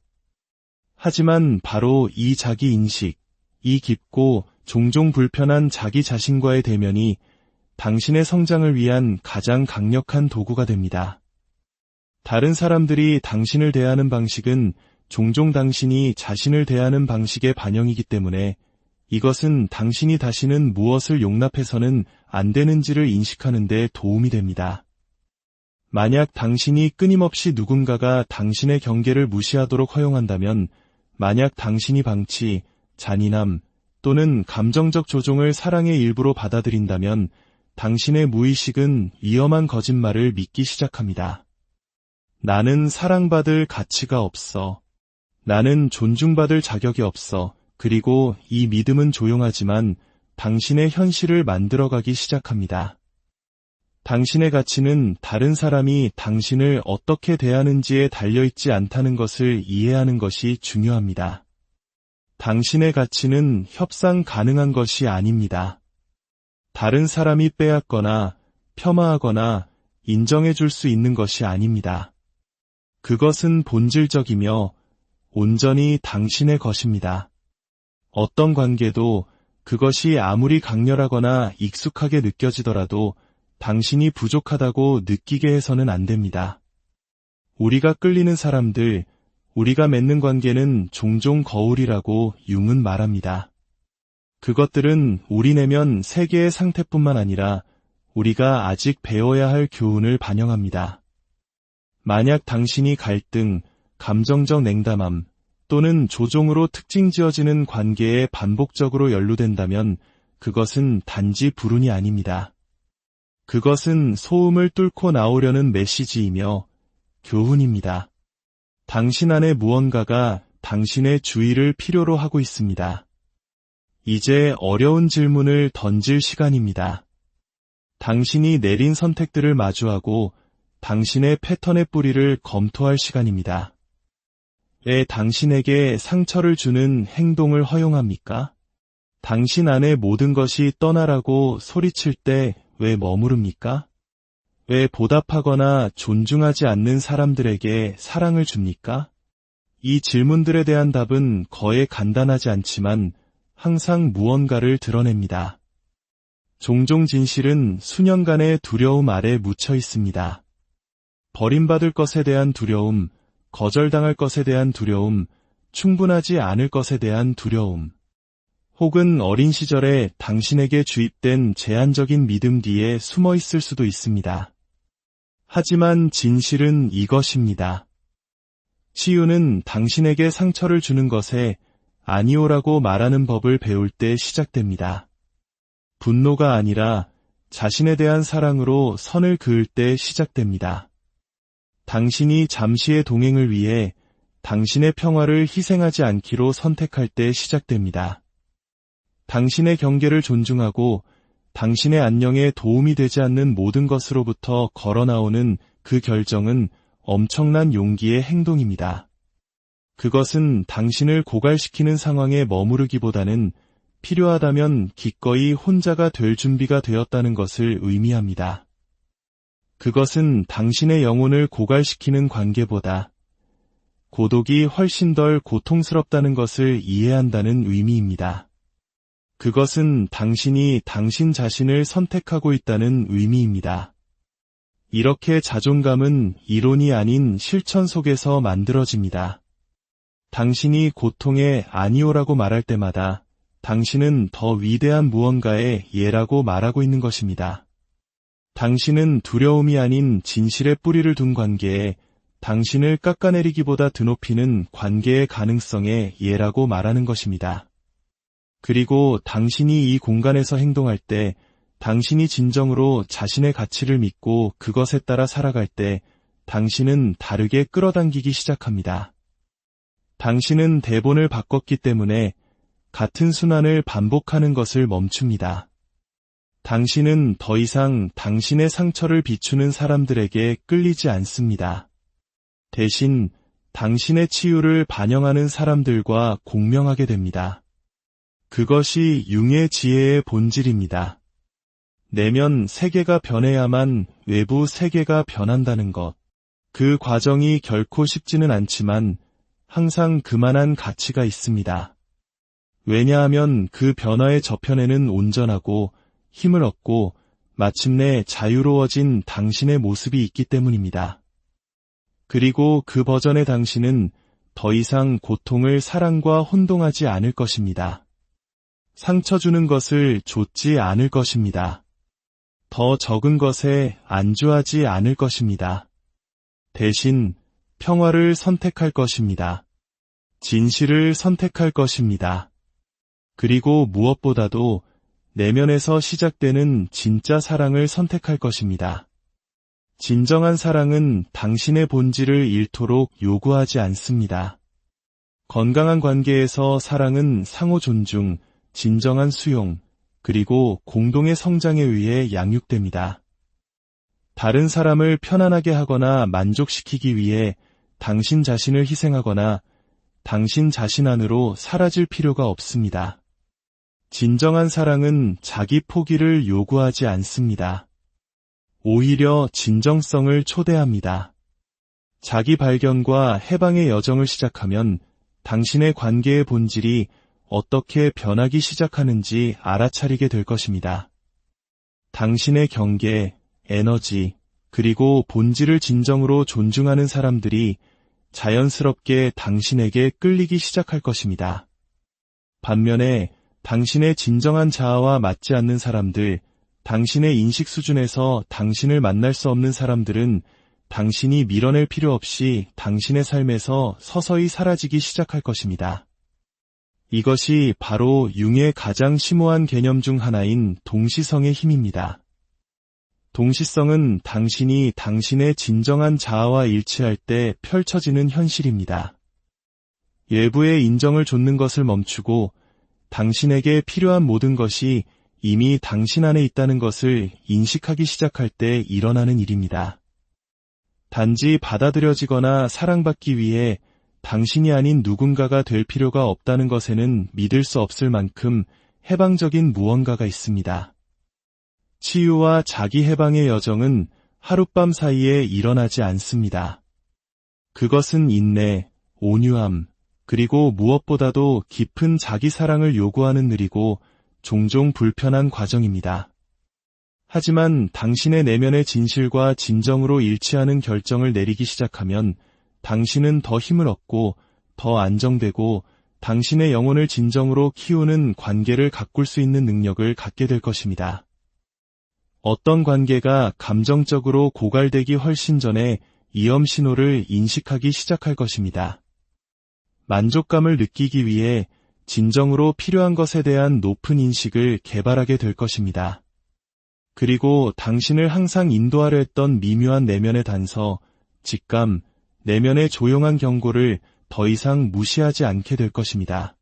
하지만 바로 이 자기인식, 이 깊고 종종 불편한 자기 자신과의 대면이 당신의 성장을 위한 가장 강력한 도구가 됩니다. 다른 사람들이 당신을 대하는 방식은 종종 당신이 자신을 대하는 방식의 반영이기 때문에 이것은 당신이 다시는 무엇을 용납해서는 안 되는지를 인식하는 데 도움이 됩니다. 만약 당신이 끊임없이 누군가가 당신의 경계를 무시하도록 허용한다면, 만약 당신이 방치, 잔인함 또는 감정적 조종을 사랑의 일부로 받아들인다면 당신의 무의식은 위험한 거짓말을 믿기 시작합니다. 나는 사랑받을 가치가 없어. 나는 존중받을 자격이 없어. 그리고 이 믿음은 조용하지만 당신의 현실을 만들어가기 시작합니다. 당신의 가치는 다른 사람이 당신을 어떻게 대하는지에 달려있지 않다는 것을 이해하는 것이 중요합니다. 당신의 가치는 협상 가능한 것이 아닙니다. 다른 사람이 빼앗거나 폄하하거나 인정해 줄 수 있는 것이 아닙니다. 그것은 본질적이며 온전히 당신의 것입니다. 어떤 관계도 그것이 아무리 강렬하거나 익숙하게 느껴지더라도 당신이 부족하다고 느끼게 해서는 안 됩니다. 우리가 끌리는 사람들, 우리가 맺는 관계는 종종 거울이라고 융은 말합니다. 그것들은 우리 내면 세계의 상태뿐만 아니라 우리가 아직 배워야 할 교훈을 반영합니다. 만약 당신이 갈등, 감정적 냉담함 또는 조종으로 특징 지어지는 관계에 반복적으로 연루된다면 그것은 단지 불운이 아닙니다. 그것은 소음을 뚫고 나오려는 메시지이며 교훈입니다. 당신 안에 무언가가 당신의 주의를 필요로 하고 있습니다. 이제 어려운 질문을 던질 시간입니다. 당신이 내린 선택들을 마주하고 당신의 패턴의 뿌리를 검토할 시간입니다. 왜 당신에게 상처를 주는 행동을 허용합니까? 당신 안의 모든 것이 떠나라고 소리칠 때 왜 머무릅니까? 왜 보답하거나 존중하지 않는 사람들에게 사랑을 줍니까? 이 질문들에 대한 답은 거의 간단하지 않지만 항상 무언가를 드러냅니다. 종종 진실은 수년간의 두려움 아래 묻혀 있습니다. 버림받을 것에 대한 두려움, 거절당할 것에 대한 두려움, 충분하지 않을 것에 대한 두려움, 혹은 어린 시절에 당신에게 주입된 제한적인 믿음 뒤에 숨어 있을 수도 있습니다. 하지만 진실은 이것입니다. 치유는 당신에게 상처를 주는 것에 아니오라고 말하는 법을 배울 때 시작됩니다. 분노가 아니라 자신에 대한 사랑으로 선을 그을 때 시작됩니다. 당신이 잠시의 동행을 위해 당신의 평화를 희생하지 않기로 선택할 때 시작됩니다. 당신의 경계를 존중하고 당신의 안녕에 도움이 되지 않는 모든 것으로부터 걸어나오는 그 결정은 엄청난 용기의 행동입니다. 그것은 당신을 고갈시키는 상황에 머무르기보다는 필요하다면 기꺼이 혼자가 될 준비가 되었다는 것을 의미합니다. 그것은 당신의 영혼을 고갈시키는 관계보다 고독이 훨씬 덜 고통스럽다는 것을 이해한다는 의미입니다. 그것은 당신이 당신 자신을 선택하고 있다는 의미입니다. 이렇게 자존감은 이론이 아닌 실천 속에서 만들어집니다. 당신이 고통에 아니오라고 말할 때마다 당신은 더 위대한 무언가의 예라고 말하고 있는 것입니다. 당신은 두려움이 아닌 진실의 뿌리를 둔 관계에 당신을 깎아내리기보다 드높이는 관계의 가능성에 예라고 말하는 것입니다. 그리고 당신이 이 공간에서 행동할 때, 당신이 진정으로 자신의 가치를 믿고 그것에 따라 살아갈 때 당신은 다르게 끌어당기기 시작합니다. 당신은 대본을 바꿨기 때문에 같은 순환을 반복하는 것을 멈춥니다. 당신은 더 이상 당신의 상처를 비추는 사람들에게 끌리지 않습니다. 대신 당신의 치유를 반영하는 사람들과 공명하게 됩니다. 그것이 융의 지혜의 본질입니다. 내면 세계가 변해야만 외부 세계가 변한다는 것. 그 과정이 결코 쉽지는 않지만 항상 그만한 가치가 있습니다. 왜냐하면 그 변화의 저편에는 온전하고 힘을 얻고 마침내 자유로워진 당신의 모습이 있기 때문입니다. 그리고 그 버전의 당신은 더 이상 고통을 사랑과 혼동하지 않을 것입니다. 상처 주는 것을 좇지 않을 것입니다. 더 적은 것에 안주하지 않을 것입니다. 대신 평화를 선택할 것입니다. 진실을 선택할 것입니다. 그리고 무엇보다도 내면에서 시작되는 진짜 사랑을 선택할 것입니다. 진정한 사랑은 당신의 본질을 잃도록 요구하지 않습니다. 건강한 관계에서 사랑은 상호 존중, 진정한 수용, 그리고 공동의 성장에 의해 양육됩니다. 다른 사람을 편안하게 하거나 만족시키기 위해 당신 자신을 희생하거나 당신 자신 안으로 사라질 필요가 없습니다. 진정한 사랑은 자기 포기를 요구하지 않습니다. 오히려 진정성을 초대합니다. 자기 발견과 해방의 여정을 시작하면 당신의 관계의 본질이 어떻게 변하기 시작하는지 알아차리게 될 것입니다. 당신의 경계, 에너지, 그리고 본질을 진정으로 존중하는 사람들이 자연스럽게 당신에게 끌리기 시작할 것입니다. 반면에 당신의 진정한 자아와 맞지 않는 사람들, 당신의 인식 수준에서 당신을 만날 수 없는 사람들은 당신이 밀어낼 필요 없이 당신의 삶에서 서서히 사라지기 시작할 것입니다. 이것이 바로 융의 가장 심오한 개념 중 하나인 동시성의 힘입니다. 동시성은 당신이 당신의 진정한 자아와 일치할 때 펼쳐지는 현실입니다. 외부의 인정을 좇는 것을 멈추고 당신에게 필요한 모든 것이 이미 당신 안에 있다는 것을 인식하기 시작할 때 일어나는 일입니다. 단지 받아들여지거나 사랑받기 위해 당신이 아닌 누군가가 될 필요가 없다는 것에는 믿을 수 없을 만큼 해방적인 무언가가 있습니다. 치유와 자기 해방의 여정은 하룻밤 사이에 일어나지 않습니다. 그것은 인내, 온유함, 그리고 무엇보다도 깊은 자기 사랑을 요구하는 느리고 종종 불편한 과정입니다. 하지만 당신의 내면의 진실과 진정으로 일치하는 결정을 내리기 시작하면 당신은 더 힘을 얻고 더 안정되고 당신의 영혼을 진정으로 키우는 관계를 가꿀 수 있는 능력을 갖게 될 것입니다. 어떤 관계가 감정적으로 고갈되기 훨씬 전에 위험 신호를 인식하기 시작할 것입니다. 만족감을 느끼기 위해 진정으로 필요한 것에 대한 높은 인식을 개발하게 될 것입니다. 그리고 당신을 항상 인도하려 했던 미묘한 내면의 단서, 직감, 내면의 조용한 경고를 더 이상 무시하지 않게 될 것입니다.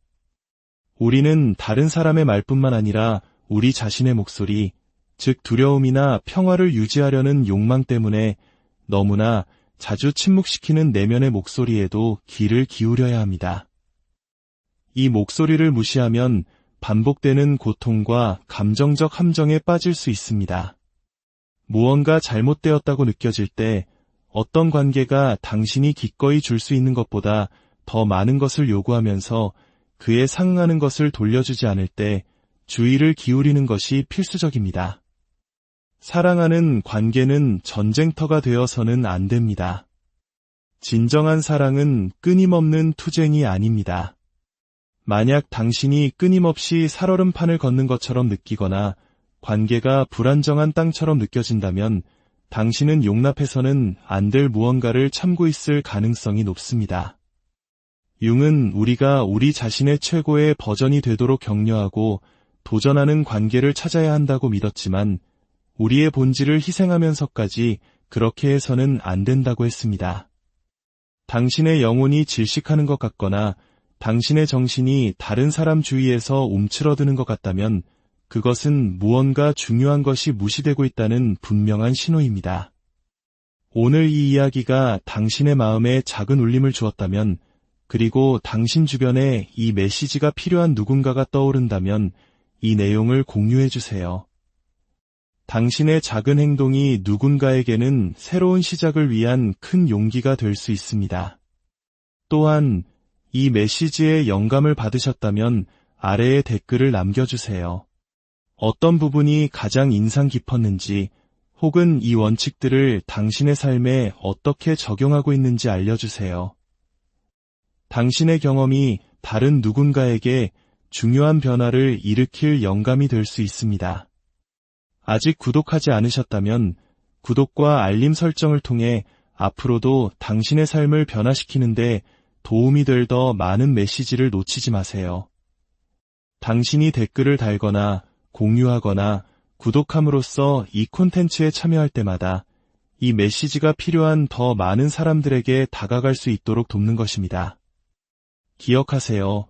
우리는 다른 사람의 말뿐만 아니라 우리 자신의 목소리, 즉 두려움이나 평화를 유지하려는 욕망 때문에 너무나 자주 침묵시키는 내면의 목소리에도 귀를 기울여야 합니다. 이 목소리를 무시하면 반복되는 고통과 감정적 함정에 빠질 수 있습니다. 무언가 잘못되었다고 느껴질 때 어떤 관계가 당신이 기꺼이 줄 수 있는 것보다 더 많은 것을 요구하면서 그에 상응하는 것을 돌려주지 않을 때 주의를 기울이는 것이 필수적입니다. 사랑하는 관계는 전쟁터가 되어서는 안 됩니다. 진정한 사랑은 끊임없는 투쟁이 아닙니다. 만약 당신이 끊임없이 살얼음판을 걷는 것처럼 느끼거나 관계가 불안정한 땅처럼 느껴진다면 당신은 용납해서는 안 될 무언가를 참고 있을 가능성이 높습니다. 융은 우리가 우리 자신의 최고의 버전이 되도록 격려하고 도전하는 관계를 찾아야 한다고 믿었지만 우리의 본질을 희생하면서까지 그렇게 해서는 안 된다고 했습니다. 당신의 영혼이 질식하는 것 같거나 당신의 정신이 다른 사람 주위에서 움츠러드는 것 같다면 그것은 무언가 중요한 것이 무시되고 있다는 분명한 신호입니다. 오늘 이 이야기가 당신의 마음에 작은 울림을 주었다면, 그리고 당신 주변에 이 메시지가 필요한 누군가가 떠오른다면 이 내용을 공유해 주세요. 당신의 작은 행동이 누군가에게는 새로운 시작을 위한 큰 용기가 될 수 있습니다. 또한 이 메시지에 영감을 받으셨다면 아래에 댓글을 남겨주세요. 어떤 부분이 가장 인상 깊었는지, 혹은 이 원칙들을 당신의 삶에 어떻게 적용하고 있는지 알려주세요. 당신의 경험이 다른 누군가에게 중요한 변화를 일으킬 영감이 될 수 있습니다. 아직 구독하지 않으셨다면 구독과 알림 설정을 통해 앞으로도 당신의 삶을 변화시키는데 도움이 될 더 많은 메시지를 놓치지 마세요. 당신이 댓글을 달거나 공유하거나 구독함으로써 이 콘텐츠에 참여할 때마다 이 메시지가 필요한 더 많은 사람들에게 다가갈 수 있도록 돕는 것입니다. 기억하세요.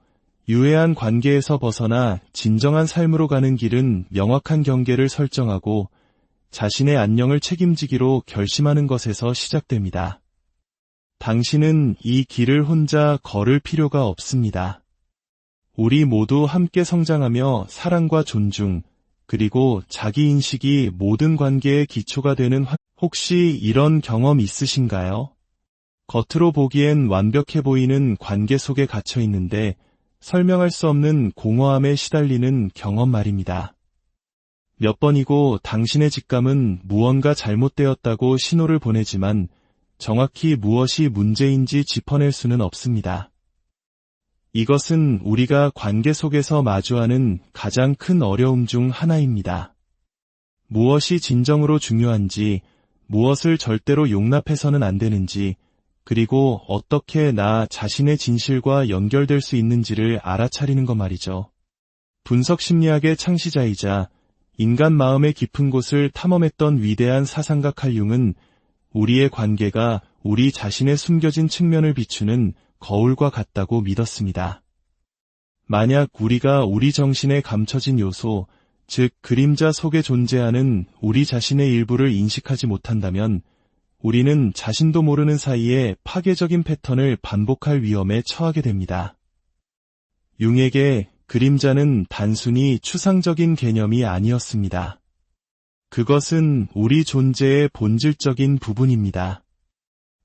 유해한 관계에서 벗어나 진정한 삶으로 가는 길은 명확한 경계를 설정하고 자신의 안녕을 책임지기로 결심하는 것에서 시작됩니다. 당신은 이 길을 혼자 걸을 필요가 없습니다. 우리 모두 함께 성장하며 사랑과 존중, 그리고 자기인식이 모든 관계의 기초가 되는 혹시 이런 경험 있으신가요? 겉으로 보기엔 완벽해 보이는 관계 속에 갇혀 있는데 설명할 수 없는 공허함에 시달리는 경험 말입니다. 몇 번이고 당신의 직감은 무언가 잘못되었다고 신호를 보내지만 정확히 무엇이 문제인지 짚어낼 수는 없습니다. 이것은 우리가 관계 속에서 마주하는 가장 큰 어려움 중 하나입니다. 무엇이 진정으로 중요한지, 무엇을 절대로 용납해서는 안 되는지, 그리고 어떻게 나 자신의 진실과 연결될 수 있는지를 알아차리는 것 말이죠. 분석 심리학의 창시자이자 인간 마음의 깊은 곳을 탐험했던 위대한 사상가 칼 융은 우리의 관계가 우리 자신의 숨겨진 측면을 비추는 거울과 같다고 믿었습니다. 만약 우리가 우리 정신에 감춰진 요소, 즉 그림자 속에 존재하는 우리 자신의 일부를 인식하지 못한다면 우리는 자신도 모르는 사이에 파괴적인 패턴을 반복할 위험에 처하게 됩니다. 융에게 그림자는 단순히 추상적인 개념이 아니었습니다. 그것은 우리 존재의 본질적인 부분입니다.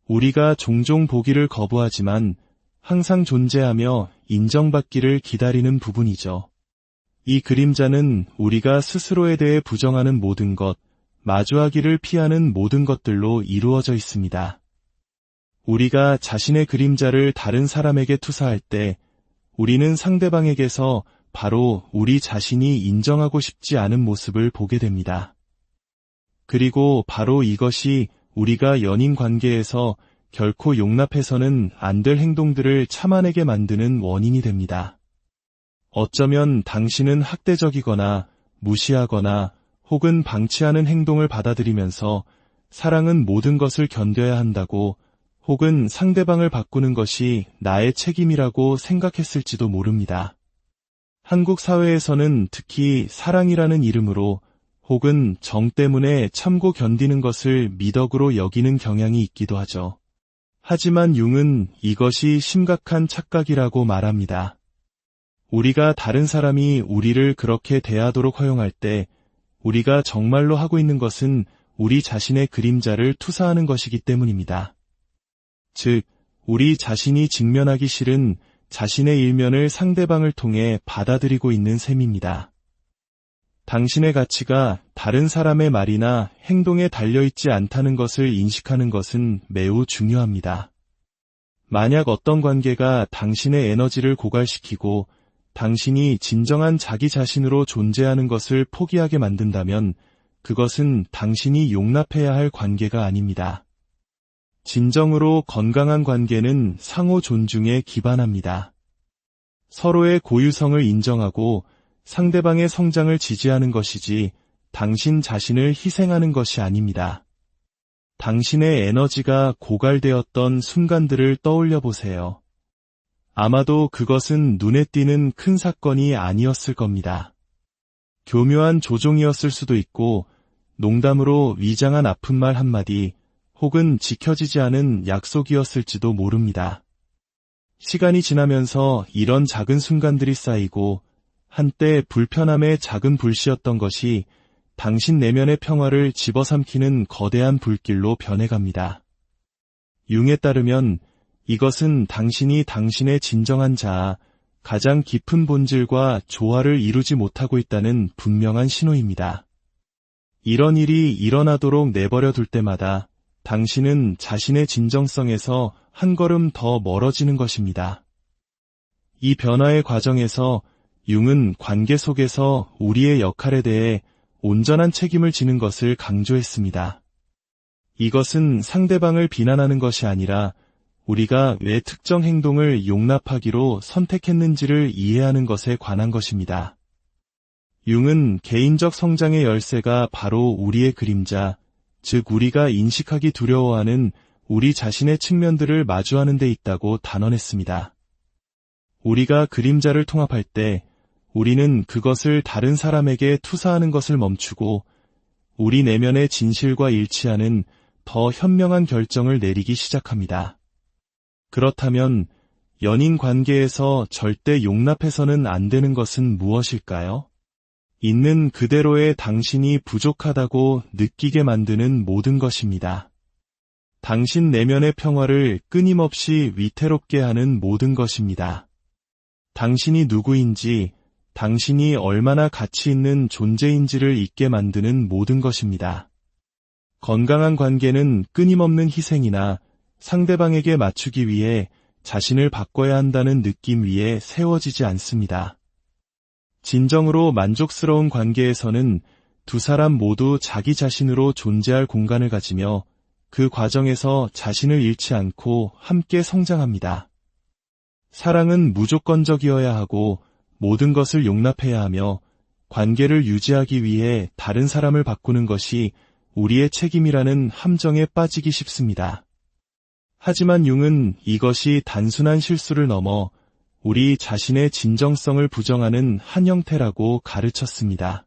우리가 종종 보기를 거부하지만 항상 존재하며 인정받기를 기다리는 부분이죠. 이 그림자는 우리가 스스로에 대해 부정하는 모든 것, 마주하기를 피하는 모든 것들로 이루어져 있습니다. 우리가 자신의 그림자를 다른 사람에게 투사할 때 우리는 상대방에게서 바로 우리 자신이 인정하고 싶지 않은 모습을 보게 됩니다. 그리고 바로 이것이 우리가 연인 관계에서 결코 용납해서는 안 될 행동들을 참아내게 만드는 원인이 됩니다. 어쩌면 당신은 학대적이거나 무시하거나 혹은 방치하는 행동을 받아들이면서 사랑은 모든 것을 견뎌야 한다고 혹은 상대방을 바꾸는 것이 나의 책임이라고 생각했을지도 모릅니다. 한국 사회에서는 특히 사랑이라는 이름으로 혹은 정 때문에 참고 견디는 것을 미덕으로 여기는 경향이 있기도 하죠. 하지만 융은 이것이 심각한 착각이라고 말합니다. 우리가 다른 사람이 우리를 그렇게 대하도록 허용할 때 우리가 정말로 하고 있는 것은 우리 자신의 그림자를 투사하는 것이기 때문입니다. 즉, 우리 자신이 직면하기 싫은 자신의 일면을 상대방을 통해 받아들이고 있는 셈입니다. 당신의 가치가 다른 사람의 말이나 행동에 달려있지 않다는 것을 인식하는 것은 매우 중요합니다. 만약 어떤 관계가 당신의 에너지를 고갈시키고 당신이 진정한 자기 자신으로 존재하는 것을 포기하게 만든다면 그것은 당신이 용납해야 할 관계가 아닙니다. 진정으로 건강한 관계는 상호 존중에 기반합니다. 서로의 고유성을 인정하고 상대방의 성장을 지지하는 것이지 당신 자신을 희생하는 것이 아닙니다. 당신의 에너지가 고갈되었던 순간들을 떠올려 보세요. 아마도 그것은 눈에 띄는 큰 사건이 아니었을 겁니다. 교묘한 조종이었을 수도 있고, 농담으로 위장한 아픈 말 한마디, 혹은 지켜지지 않은 약속이었을지도 모릅니다. 시간이 지나면서 이런 작은 순간들이 쌓이고, 한때 불편함의 작은 불씨였던 것이 당신 내면의 평화를 집어삼키는 거대한 불길로 변해갑니다. 융에 따르면 이것은 당신이 당신의 진정한 자아, 가장 깊은 본질과 조화를 이루지 못하고 있다는 분명한 신호입니다. 이런 일이 일어나도록 내버려 둘 때마다 당신은 자신의 진정성에서 한 걸음 더 멀어지는 것입니다. 이 변화의 과정에서 융은 관계 속에서 우리의 역할에 대해 온전한 책임을 지는 것을 강조했습니다. 이것은 상대방을 비난하는 것이 아니라 우리가 왜 특정 행동을 용납하기로 선택했는지를 이해하는 것에 관한 것입니다. 융은 개인적 성장의 열쇠가 바로 우리의 그림자, 즉 우리가 인식하기 두려워하는 우리 자신의 측면들을 마주하는 데 있다고 단언했습니다. 우리가 그림자를 통합할 때 우리는 그것을 다른 사람에게 투사하는 것을 멈추고 우리 내면의 진실과 일치하는 더 현명한 결정을 내리기 시작합니다. 그렇다면 연인 관계에서 절대 용납해서는 안 되는 것은 무엇일까요? 있는 그대로의 당신이 부족하다고 느끼게 만드는 모든 것입니다. 당신 내면의 평화를 끊임없이 위태롭게 하는 모든 것입니다. 당신이 누구인지, 당신이 얼마나 가치 있는 존재인지를 잊게 만드는 모든 것입니다. 건강한 관계는 끊임없는 희생이나 상대방에게 맞추기 위해 자신을 바꿔야 한다는 느낌 위에 세워지지 않습니다. 진정으로 만족스러운 관계에서는 두 사람 모두 자기 자신으로 존재할 공간을 가지며 그 과정에서 자신을 잃지 않고 함께 성장합니다. 사랑은 무조건적이어야 하고 모든 것을 용납해야 하며 관계를 유지하기 위해 다른 사람을 바꾸는 것이 우리의 책임이라는 함정에 빠지기 쉽습니다. 하지만 융은 이것이 단순한 실수를 넘어 우리 자신의 진정성을 부정하는 한 형태라고 가르쳤습니다.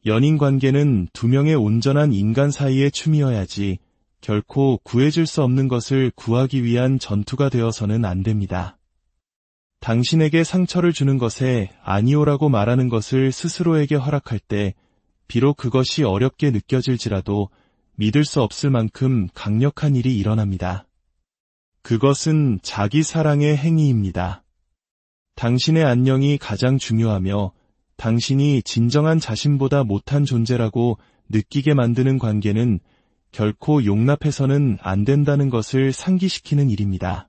연인 관계는 두 명의 온전한 인간 사이의 춤이어야지 결코 구해줄 수 없는 것을 구하기 위한 전투가 되어서는 안 됩니다. 당신에게 상처를 주는 것에 아니오라고 말하는 것을 스스로에게 허락할 때 비록 그것이 어렵게 느껴질지라도 믿을 수 없을 만큼 강력한 일이 일어납니다. 그것은 자기 사랑의 행위입니다. 당신의 안녕이 가장 중요하며 당신이 진정한 자신보다 못한 존재라고 느끼게 만드는 관계는 결코 용납해서는 안 된다는 것을 상기시키는 일입니다.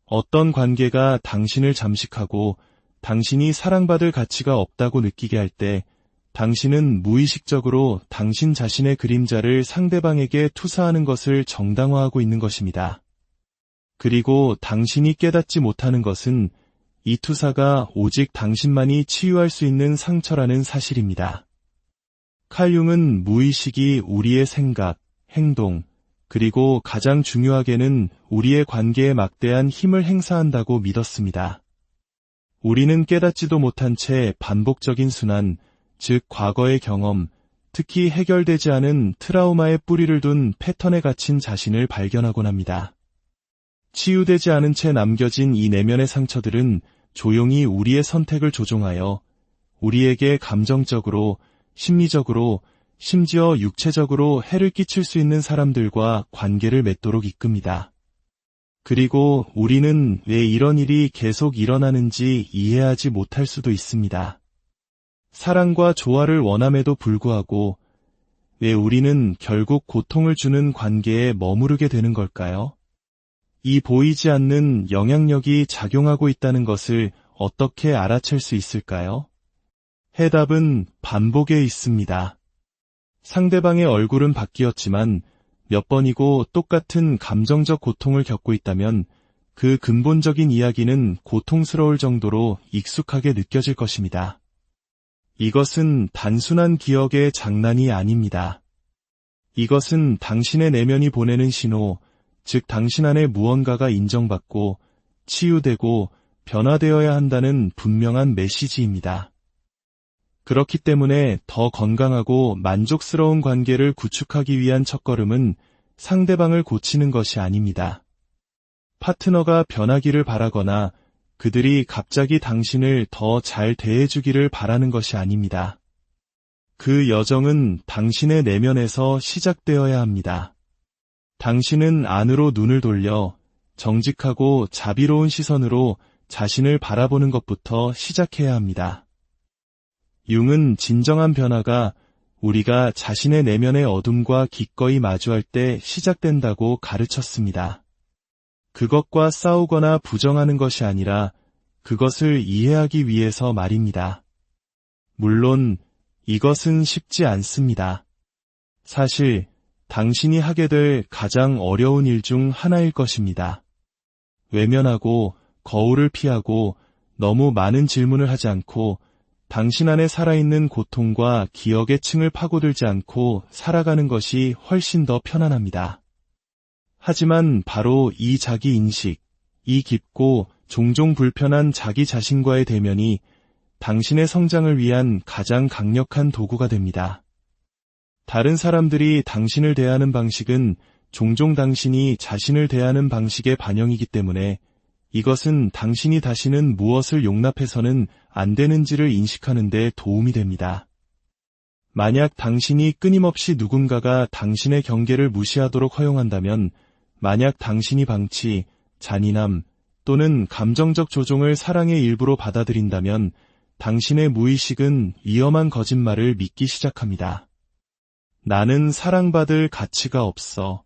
어떤 관계가 당신을 잠식하고 당신이 사랑받을 가치가 없다고 느끼게 할 때 당신은 무의식적으로 당신 자신의 그림자를 상대방에게 투사하는 것을 정당화하고 있는 것입니다. 그리고 당신이 깨닫지 못하는 것은 이 투사가 오직 당신만이 치유할 수 있는 상처라는 사실입니다. 칼 융은 무의식이 우리의 생각, 행동, 그리고 가장 중요하게는 우리의 관계에 막대한 힘을 행사한다고 믿었습니다. 우리는 깨닫지도 못한 채 반복적인 순환, 즉 과거의 경험, 특히 해결되지 않은 트라우마의 뿌리를 둔 패턴에 갇힌 자신을 발견하곤 합니다. 치유되지 않은 채 남겨진 이 내면의 상처들은 조용히 우리의 선택을 조종하여 우리에게 감정적으로, 심리적으로, 심지어 육체적으로 해를 끼칠 수 있는 사람들과 관계를 맺도록 이끕니다. 그리고 우리는 왜 이런 일이 계속 일어나는지 이해하지 못할 수도 있습니다. 사랑과 조화를 원함에도 불구하고 왜 우리는 결국 고통을 주는 관계에 머무르게 되는 걸까요? 이 보이지 않는 영향력이 작용하고 있다는 것을 어떻게 알아챌 수 있을까요? 해답은 반복에 있습니다. 상대방의 얼굴은 바뀌었지만 몇 번이고 똑같은 감정적 고통을 겪고 있다면 그 근본적인 이야기는 고통스러울 정도로 익숙하게 느껴질 것입니다. 이것은 단순한 기억의 장난이 아닙니다. 이것은 당신의 내면이 보내는 신호, 즉 당신 안에 무언가가 인정받고 치유되고 변화되어야 한다는 분명한 메시지입니다. 그렇기 때문에 더 건강하고 만족스러운 관계를 구축하기 위한 첫걸음은 상대방을 고치는 것이 아닙니다. 파트너가 변하기를 바라거나 그들이 갑자기 당신을 더 잘 대해주기를 바라는 것이 아닙니다. 그 여정은 당신의 내면에서 시작되어야 합니다. 당신은 안으로 눈을 돌려 정직하고 자비로운 시선으로 자신을 바라보는 것부터 시작해야 합니다. 융은 진정한 변화가 우리가 자신의 내면의 어둠과 기꺼이 마주할 때 시작된다고 가르쳤습니다. 그것과 싸우거나 부정하는 것이 아니라 그것을 이해하기 위해서 말입니다. 물론 이것은 쉽지 않습니다. 사실 당신이 하게 될 가장 어려운 일 중 하나일 것입니다. 외면하고 거울을 피하고 너무 많은 질문을 하지 않고 당신 안에 살아있는 고통과 기억의 층을 파고들지 않고 살아가는 것이 훨씬 더 편안합니다. 하지만 바로 이 자기인식, 이 깊고 종종 불편한 자기 자신과의 대면이 당신의 성장을 위한 가장 강력한 도구가 됩니다. 다른 사람들이 당신을 대하는 방식은 종종 당신이 자신을 대하는 방식의 반영이기 때문에 이것은 당신이 다시는 무엇을 용납해서는 안 되는지를 인식하는 데 도움이 됩니다. 만약 당신이 끊임없이 누군가가 당신의 경계를 무시하도록 허용한다면, 만약 당신이 방치, 잔인함 또는 감정적 조종을 사랑의 일부로 받아들인다면 당신의 무의식은 위험한 거짓말을 믿기 시작합니다. 나는 사랑받을 가치가 없어.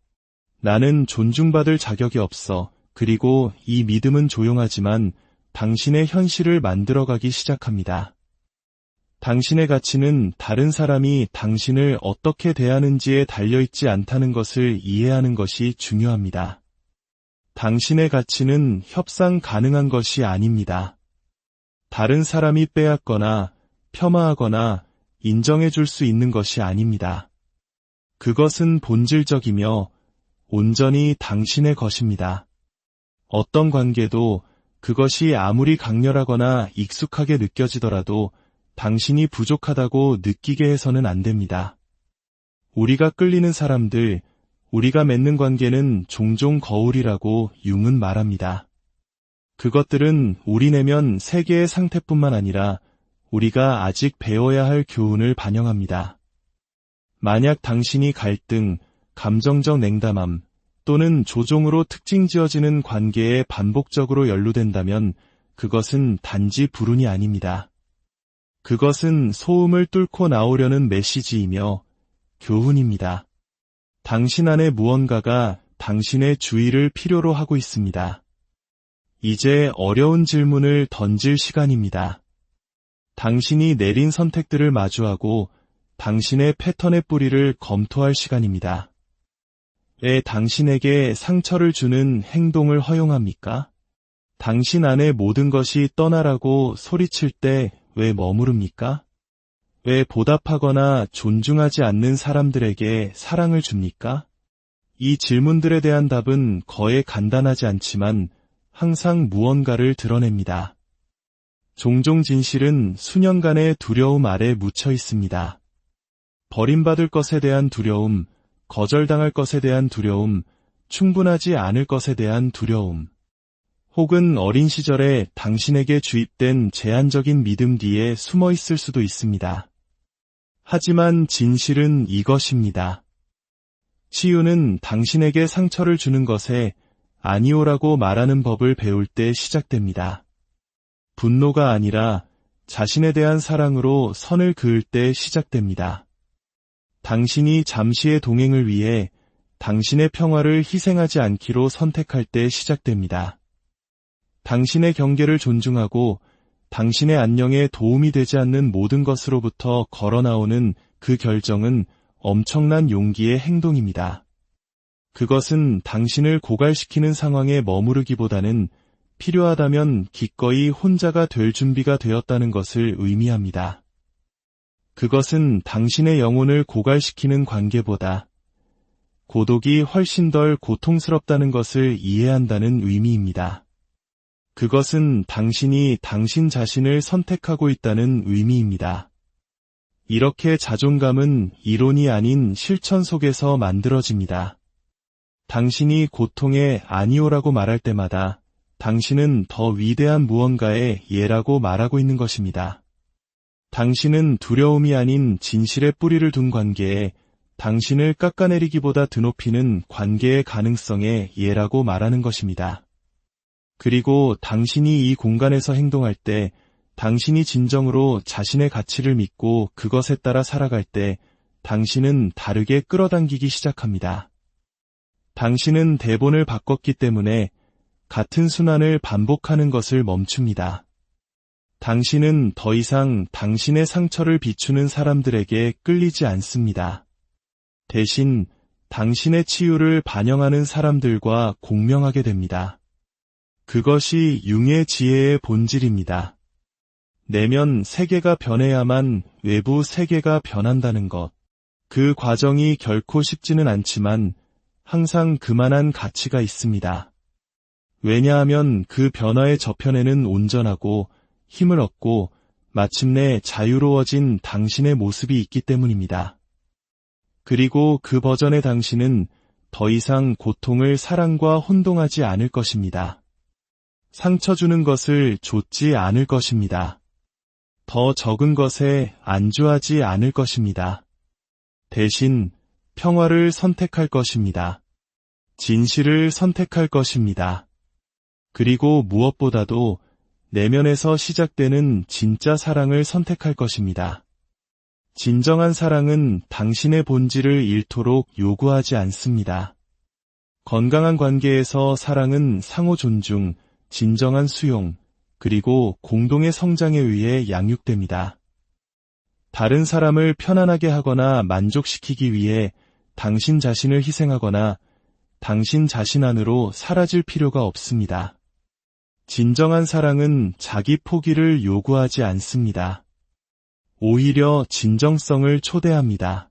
나는 존중받을 자격이 없어. 그리고 이 믿음은 조용하지만 당신의 현실을 만들어가기 시작합니다. 당신의 가치는 다른 사람이 당신을 어떻게 대하는지에 달려있지 않다는 것을 이해하는 것이 중요합니다. 당신의 가치는 협상 가능한 것이 아닙니다. 다른 사람이 빼앗거나 폄하하거나 인정해 줄 수 있는 것이 아닙니다. 그것은 본질적이며 온전히 당신의 것입니다. 어떤 관계도 그것이 아무리 강렬하거나 익숙하게 느껴지더라도 당신이 부족하다고 느끼게 해서는 안 됩니다. 우리가 끌리는 사람들, 우리가 맺는 관계는 종종 거울이라고 융은 말합니다. 그것들은 우리 내면 세계의 상태뿐만 아니라 우리가 아직 배워야 할 교훈을 반영합니다. 만약 당신이 갈등, 감정적 냉담함 또는 조종으로 특징 지어지는 관계에 반복적으로 연루된다면 그것은 단지 불운이 아닙니다. 그것은 소음을 뚫고 나오려는 메시지이며 교훈입니다. 당신 안에 무언가가 당신의 주의를 필요로 하고 있습니다. 이제 어려운 질문을 던질 시간입니다. 당신이 내린 선택들을 마주하고 당신의 패턴의 뿌리를 검토할 시간입니다. 왜 당신에게 상처를 주는 행동을 허용합니까? 당신 안의 모든 것이 떠나라고 소리칠 때 왜 머무릅니까? 왜 보답하거나 존중하지 않는 사람들에게 사랑을 줍니까? 이 질문들에 대한 답은 거의 간단하지 않지만 항상 무언가를 드러냅니다. 종종 진실은 수년간의 두려움 아래 묻혀 있습니다. 버림받을 것에 대한 두려움, 거절당할 것에 대한 두려움, 충분하지 않을 것에 대한 두려움, 혹은 어린 시절에 당신에게 주입된 제한적인 믿음 뒤에 숨어 있을 수도 있습니다. 하지만 진실은 이것입니다. 치유는 당신에게 상처를 주는 것에 아니오라고 말하는 법을 배울 때 시작됩니다. 분노가 아니라 자신에 대한 사랑으로 선을 그을 때 시작됩니다. 당신이 잠시의 동행을 위해 당신의 평화를 희생하지 않기로 선택할 때 시작됩니다. 당신의 경계를 존중하고 당신의 안녕에 도움이 되지 않는 모든 것으로부터 걸어나오는 그 결정은 엄청난 용기의 행동입니다. 그것은 당신을 고갈시키는 상황에 머무르기보다는 필요하다면 기꺼이 혼자가 될 준비가 되었다는 것을 의미합니다. 그것은 당신의 영혼을 고갈시키는 관계보다 고독이 훨씬 덜 고통스럽다는 것을 이해한다는 의미입니다. 그것은 당신이 당신 자신을 선택하고 있다는 의미입니다. 이렇게 자존감은 이론이 아닌 실천 속에서 만들어집니다. 당신이 고통에 아니오라고 말할 때마다 당신은 더 위대한 무언가의 예라고 말하고 있는 것입니다. 당신은 두려움이 아닌 진실의 뿌리를 둔 관계에 당신을 깎아내리기보다 드높이는 관계의 가능성에 예라고 말하는 것입니다. 그리고 당신이 이 공간에서 행동할 때 당신이 진정으로 자신의 가치를 믿고 그것에 따라 살아갈 때 당신은 다르게 끌어당기기 시작합니다. 당신은 대본을 바꿨기 때문에 같은 순환을 반복하는 것을 멈춥니다. 당신은 더 이상 당신의 상처를 비추는 사람들에게 끌리지 않습니다. 대신 당신의 치유를 반영하는 사람들과 공명하게 됩니다. 그것이 융의 지혜의 본질입니다. 내면 세계가 변해야만 외부 세계가 변한다는 것. 그 과정이 결코 쉽지는 않지만 항상 그만한 가치가 있습니다. 왜냐하면 그 변화의 저편에는 온전하고 힘을 얻고 마침내 자유로워진 당신의 모습이 있기 때문입니다. 그리고 그 버전의 당신은 더 이상 고통을 사랑과 혼동하지 않을 것입니다. 상처 주는 것을 좇지 않을 것입니다. 더 적은 것에 안주하지 않을 것입니다. 대신 평화를 선택할 것입니다. 진실을 선택할 것입니다. 그리고 무엇보다도 내면에서 시작되는 진짜 사랑을 선택할 것입니다. 진정한 사랑은 당신의 본질을 잃도록 요구하지 않습니다. 건강한 관계에서 사랑은 상호 존중, 진정한 수용, 그리고 공동의 성장에 의해 양육됩니다. 다른 사람을 편안하게 하거나 만족시키기 위해 당신 자신을 희생하거나 당신 자신 안으로 사라질 필요가 없습니다. 진정한 사랑은 자기 포기를 요구하지 않습니다. 오히려 진정성을 초대합니다.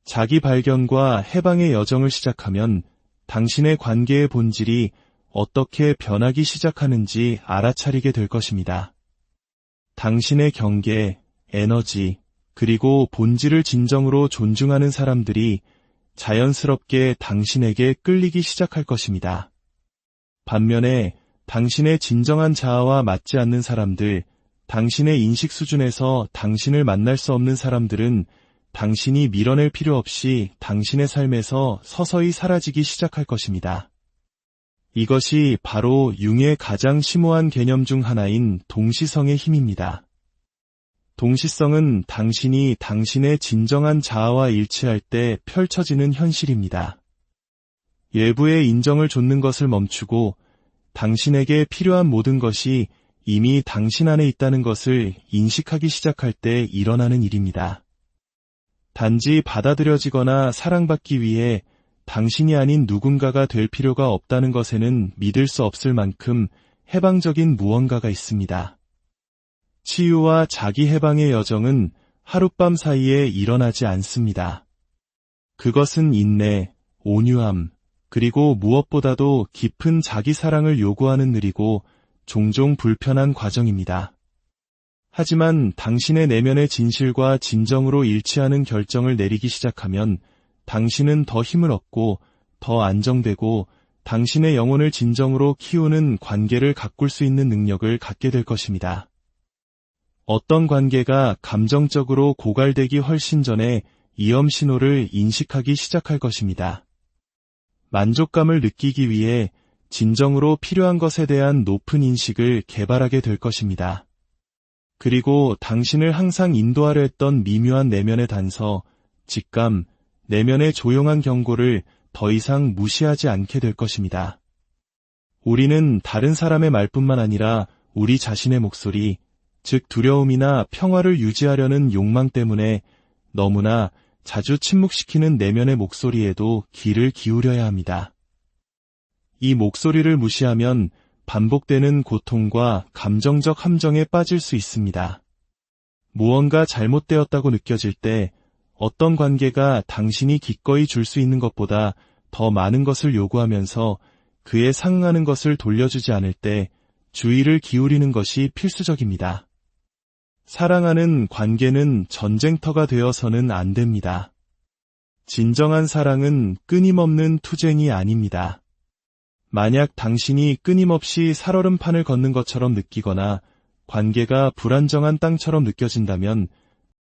자기 발견과 해방의 여정을 시작하면 당신의 관계의 본질이 어떻게 변하기 시작하는지 알아차리게 될 것입니다. 당신의 경계, 에너지, 그리고 본질을 진정으로 존중하는 사람들이 자연스럽게 당신에게 끌리기 시작할 것입니다. 반면에 당신의 진정한 자아와 맞지 않는 사람들, 당신의 인식 수준에서 당신을 만날 수 없는 사람들은 당신이 밀어낼 필요 없이 당신의 삶에서 서서히 사라지기 시작할 것입니다. 이것이 바로 융의 가장 심오한 개념 중 하나인 동시성의 힘입니다. 동시성은 당신이 당신의 진정한 자아와 일치할 때 펼쳐지는 현실입니다. 외부의 인정을 좇는 것을 멈추고 당신에게 필요한 모든 것이 이미 당신 안에 있다는 것을 인식하기 시작할 때 일어나는 일입니다. 단지 받아들여지거나 사랑받기 위해 당신이 아닌 누군가가 될 필요가 없다는 것에는 믿을 수 없을 만큼 해방적인 무언가가 있습니다. 치유와 자기 해방의 여정은 하룻밤 사이에 일어나지 않습니다. 그것은 인내, 온유함, 그리고 무엇보다도 깊은 자기 사랑을 요구하는 느리고 종종 불편한 과정입니다. 하지만 당신의 내면의 진실과 진정으로 일치하는 결정을 내리기 시작하면 당신은 더 힘을 얻고 더 안정되고 당신의 영혼을 진정으로 키우는 관계를 가꿀 수 있는 능력을 갖게 될 것입니다. 어떤 관계가 감정적으로 고갈되기 훨씬 전에 이염 신호를 인식하기 시작할 것입니다. 만족감을 느끼기 위해 진정으로 필요한 것에 대한 높은 인식을 개발하게 될 것입니다. 그리고 당신을 항상 인도하려 했던 미묘한 내면의 단서, 직감, 내면의 조용한 경고를 더 이상 무시하지 않게 될 것입니다. 우리는 다른 사람의 말뿐만 아니라 우리 자신의 목소리, 즉 두려움이나 평화를 유지하려는 욕망 때문에 너무나 자주 침묵시키는 내면의 목소리에도 귀를 기울여야 합니다. 이 목소리를 무시하면 반복되는 고통과 감정적 함정에 빠질 수 있습니다. 무언가 잘못되었다고 느껴질 때 어떤 관계가 당신이 기꺼이 줄 수 있는 것보다 더 많은 것을 요구하면서 그에 상응하는 것을 돌려주지 않을 때 주의를 기울이는 것이 필수적입니다. 사랑하는 관계는 전쟁터가 되어서는 안 됩니다. 진정한 사랑은 끊임없는 투쟁이 아닙니다. 만약 당신이 끊임없이 살얼음판을 걷는 것처럼 느끼거나 관계가 불안정한 땅처럼 느껴진다면